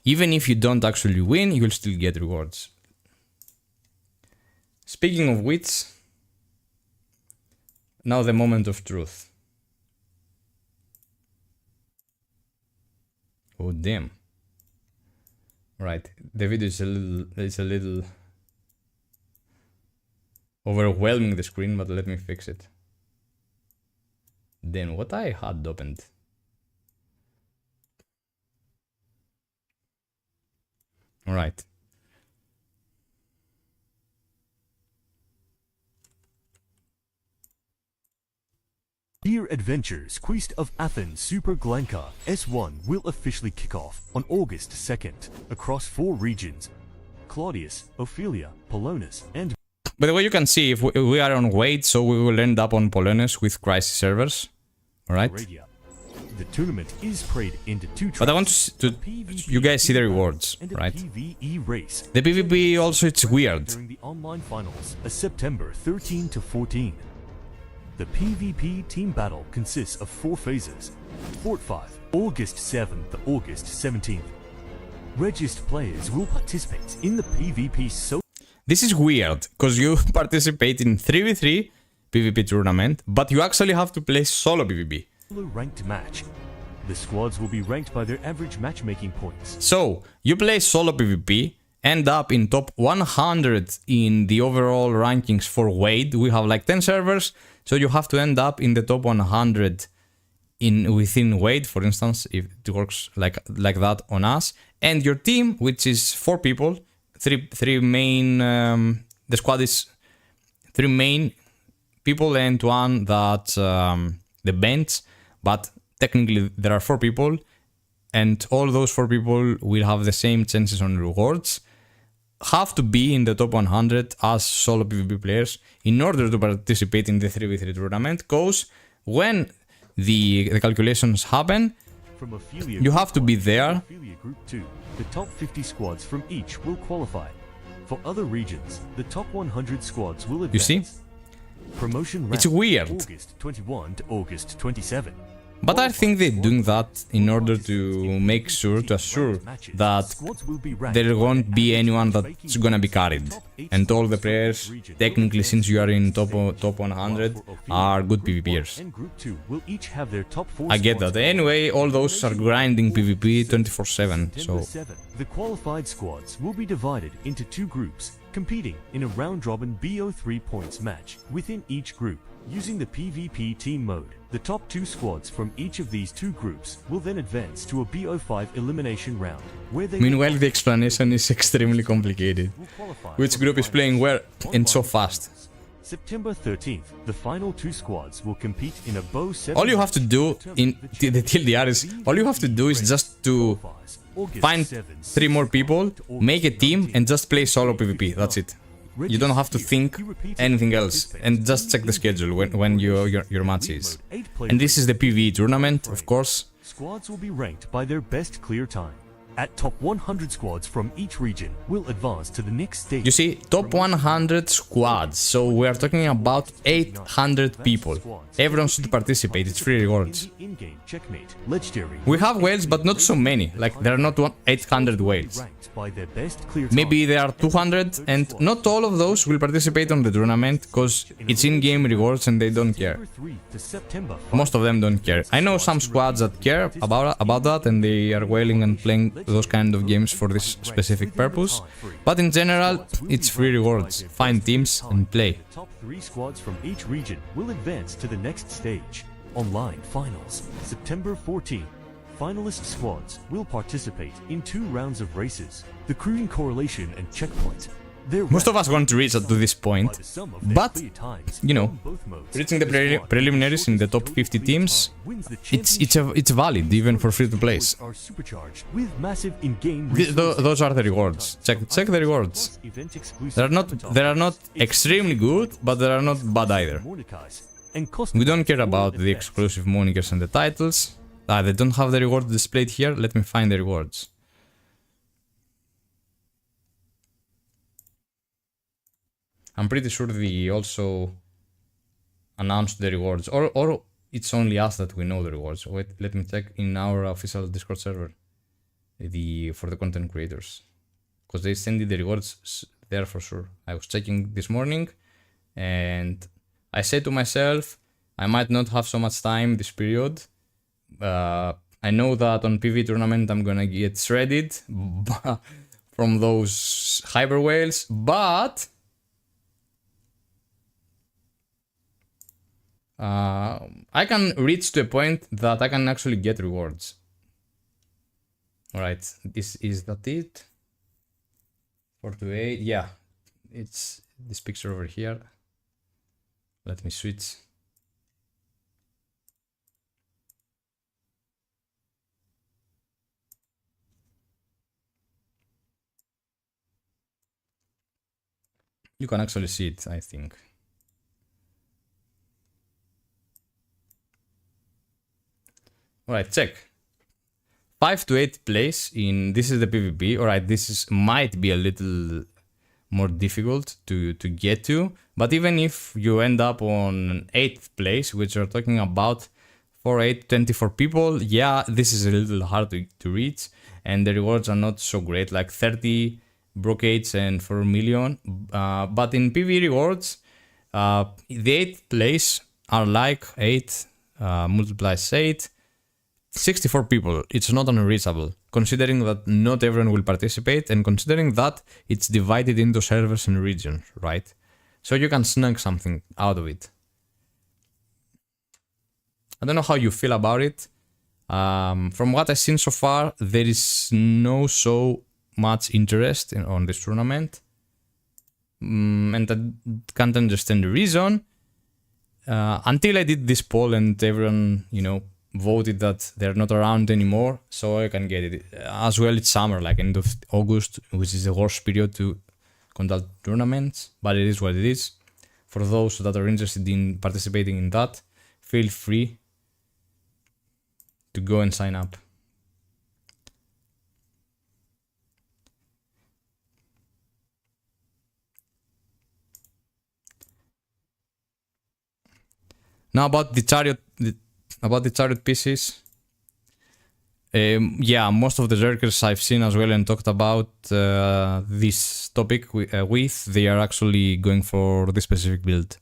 Even if you don't actually win, you will still get rewards. Speaking of which, now the moment of truth. Oh damn. Right, the video is a little overwhelming the screen, but let me fix it. Then what I had opened. Alright. Dear Adventures Quest of Athens Super Glanka S1 will officially kick off on August 2nd across 4 regions: Claudius, Ophelia, Polonus, and... By the way, you can see if we are on wait, so we will end up on Polonus with crisis servers. Alright? The tournament is prayed into two tracks. But I want to you guys see the rewards, and a right? PvE race. The PvP also, it's weird. During the online finals, September 13 to 14. The PvP team battle consists of 4 phases. Fort 5, August 7th to August 17th. Registered players will participate in the PvP This is weird, because you participate in 3v3 PvP tournament, but you actually have to play solo PvP. ranked match. The squads will be ranked by their average matchmaking points. So, you play solo PvP, end up in top 100 in the overall rankings for Wade. We have like 10 servers, so you have to end up in the top 100 within Wade, for instance, if it works like that on us. And your team, which is 4 people, three main, the squad is 3 main people and 1 that the bench, but technically there are 4 people, and all those 4 people will have the same chances on rewards, have to be in the top 100 as solo PvP players in order to participate in the 3v3 tournament, because when the calculations happen, From Ophelia you have to be there. Ophelia Group 2, the top 50 squads from each will qualify. For other regions, the top 100 squads will advance. You see? Promotion It's round, weird. August 21 to August 27. But I think they're doing that in order to make sure, to assure that Squads will be ranked there by won't their be average anyone matchmaking that's gonna be points. carried. Top 8 And all the squads players, from each region technically, will since you are in top advance. 100, While for Ophelia, are good Group 1 PvPers. and Group 2 will each have their top 4 I get squads that. Anyway, all those are grinding PvP 24/7, September so 7, the qualified squads will be divided into 2 groups, competing in a round-robin BO3 points match within each group, using the PvP team mode. The top 2 squads from each of these 2 groups will then advance to a BO5 elimination round, where they meanwhile the explanation is extremely complicated. will qualify Which for group the is playing finals. where and so Online fast? finals. September 13th, the final 2 squads will compete in a BO 7 All you have to match do to in determine the TLDR is, all you have to do is just to find 3 more people, make a team, and just play solo PvP. That's it. You don't have to think anything else, and just check the schedule when your match is. And this is the PvE tournament, of course. Squads will be ranked by their best clear time. At top 100 squads from each region will advance to the next stage. You see, top 100 squads, so we are talking about 800 people. Everyone should participate, it's free rewards. In the in-game checkmate, legendary. We have whales, but not so many, like there are not 800 whales. Ranked by their best clear time. Maybe there are 200, and not all of those will participate on the tournament, because it's in-game rewards and they don't care. September 3 to September 5. Most of them don't care. I know some squads that care about that, and they are whaling and playing those kind of games for this specific purpose. But in general, it's free rewards. Find teams and play. The top 3 squads from each region will advance to the next stage. Online finals, September 14. Finalist squads will participate in 2 rounds of races, the crewing correlation and checkpoint. Most of us want to reach up to this point, but, you know, reaching the preliminaries in the top 50 teams, it's valid even for free-to-plays. Those are the rewards. Check the rewards. They are not extremely good, but they are not bad either. We don't care about the exclusive monikers and the titles. They don't have the rewards displayed here. Let me find the rewards. I'm pretty sure they also announced the rewards, or it's only us that we know the rewards. Wait, let me check in our official Discord server, for the content creators, because they send the rewards there for sure. I was checking this morning, and I said to myself, I might not have so much time this period. I know that on PV tournament I'm gonna get shredded from those hyper whales, but I can reach to a point that I can actually get rewards. Alright, is that it? 4 to 8, yeah. It's this picture over here. Let me switch. You can actually see it, I think. Alright, check. 5 to 8 place in, this is the PvP. Alright, might be a little more difficult to get to, but even if you end up on 8th place, which we're talking about 24 people, yeah, this is a little hard to reach, and the rewards are not so great, like 30 brocades and 4 million, but in PvE rewards, the 8th place are like 8 multiplies 8, 64 people. It's not unreachable, considering that not everyone will participate and considering that it's divided into servers and regions, right? So you can snag something out of it. I don't know how you feel about it. From what I've seen so far, there is no so much interest on this tournament. And I can't understand the reason. Until I did this poll and everyone, you know, voted that they're not around anymore, so I can get it. As well, it's summer, like end of August, which is the worst period to conduct tournaments, but it is what it is. For those that are interested in participating in that, feel free to go and sign up. Now about the chariot pieces. Yeah, most of the Zerkers I've seen as well and talked about this topic with, they are actually going for this specific build.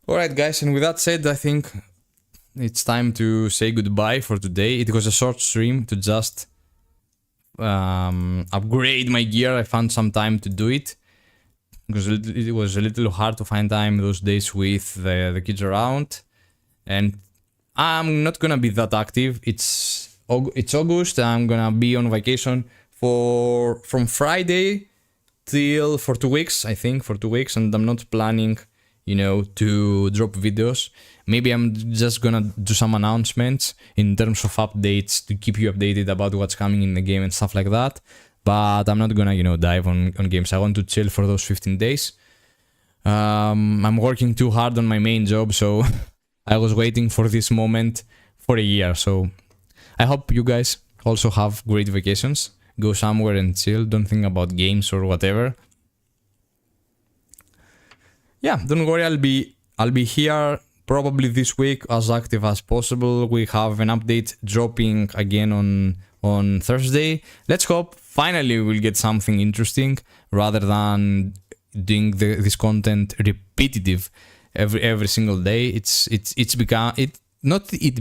Alright guys, and with that said, I think it's time to say goodbye for today. It was a short stream to just upgrade my gear. I found some time to do it because it was a little hard to find time those days with the kids around, and I'm not gonna be that active. It's August. I'm gonna be on vacation from Friday till for 2 weeks, I think, for 2 weeks, and I'm not planning, you know, to drop videos. Maybe I'm just gonna do some announcements in terms of updates to keep you updated about what's coming in the game and stuff like that. But I'm not gonna, you know, dive on games. I want to chill for those 15 days. I'm working too hard on my main job, so I was waiting for this moment for a year. So I hope you guys also have great vacations. Go somewhere and chill. Don't think about games or whatever. Yeah, don't worry, I'll be here probably this week as active as possible. We have an update dropping again on Thursday. Let's hope finally we'll get something interesting rather than doing this content repetitive every single day. It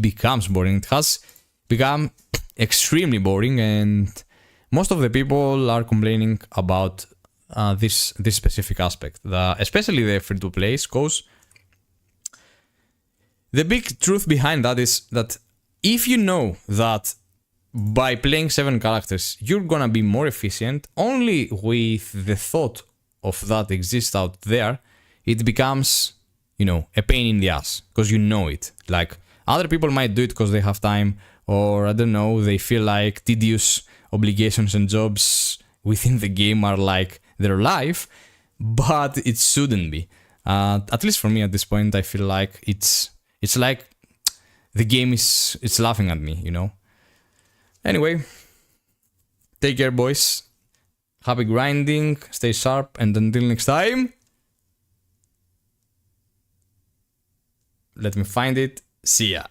becomes boring. It has become extremely boring, and most of the people are complaining about this specific aspect, especially the free-to-play, because the big truth behind that is that if you know that by playing 7 characters you're gonna be more efficient, only with the thought of that exists out there, it becomes, you know, a pain in the ass, because you know it. Like, other people might do it because they have time, or I don't know, they feel like tedious obligations and jobs within the game are like their life, but it shouldn't be. At least for me at this point, I feel like it's like the game it's laughing at me, you know. Anyway, take care, boys. Happy grinding, stay sharp, and until next time, let me find it. See ya.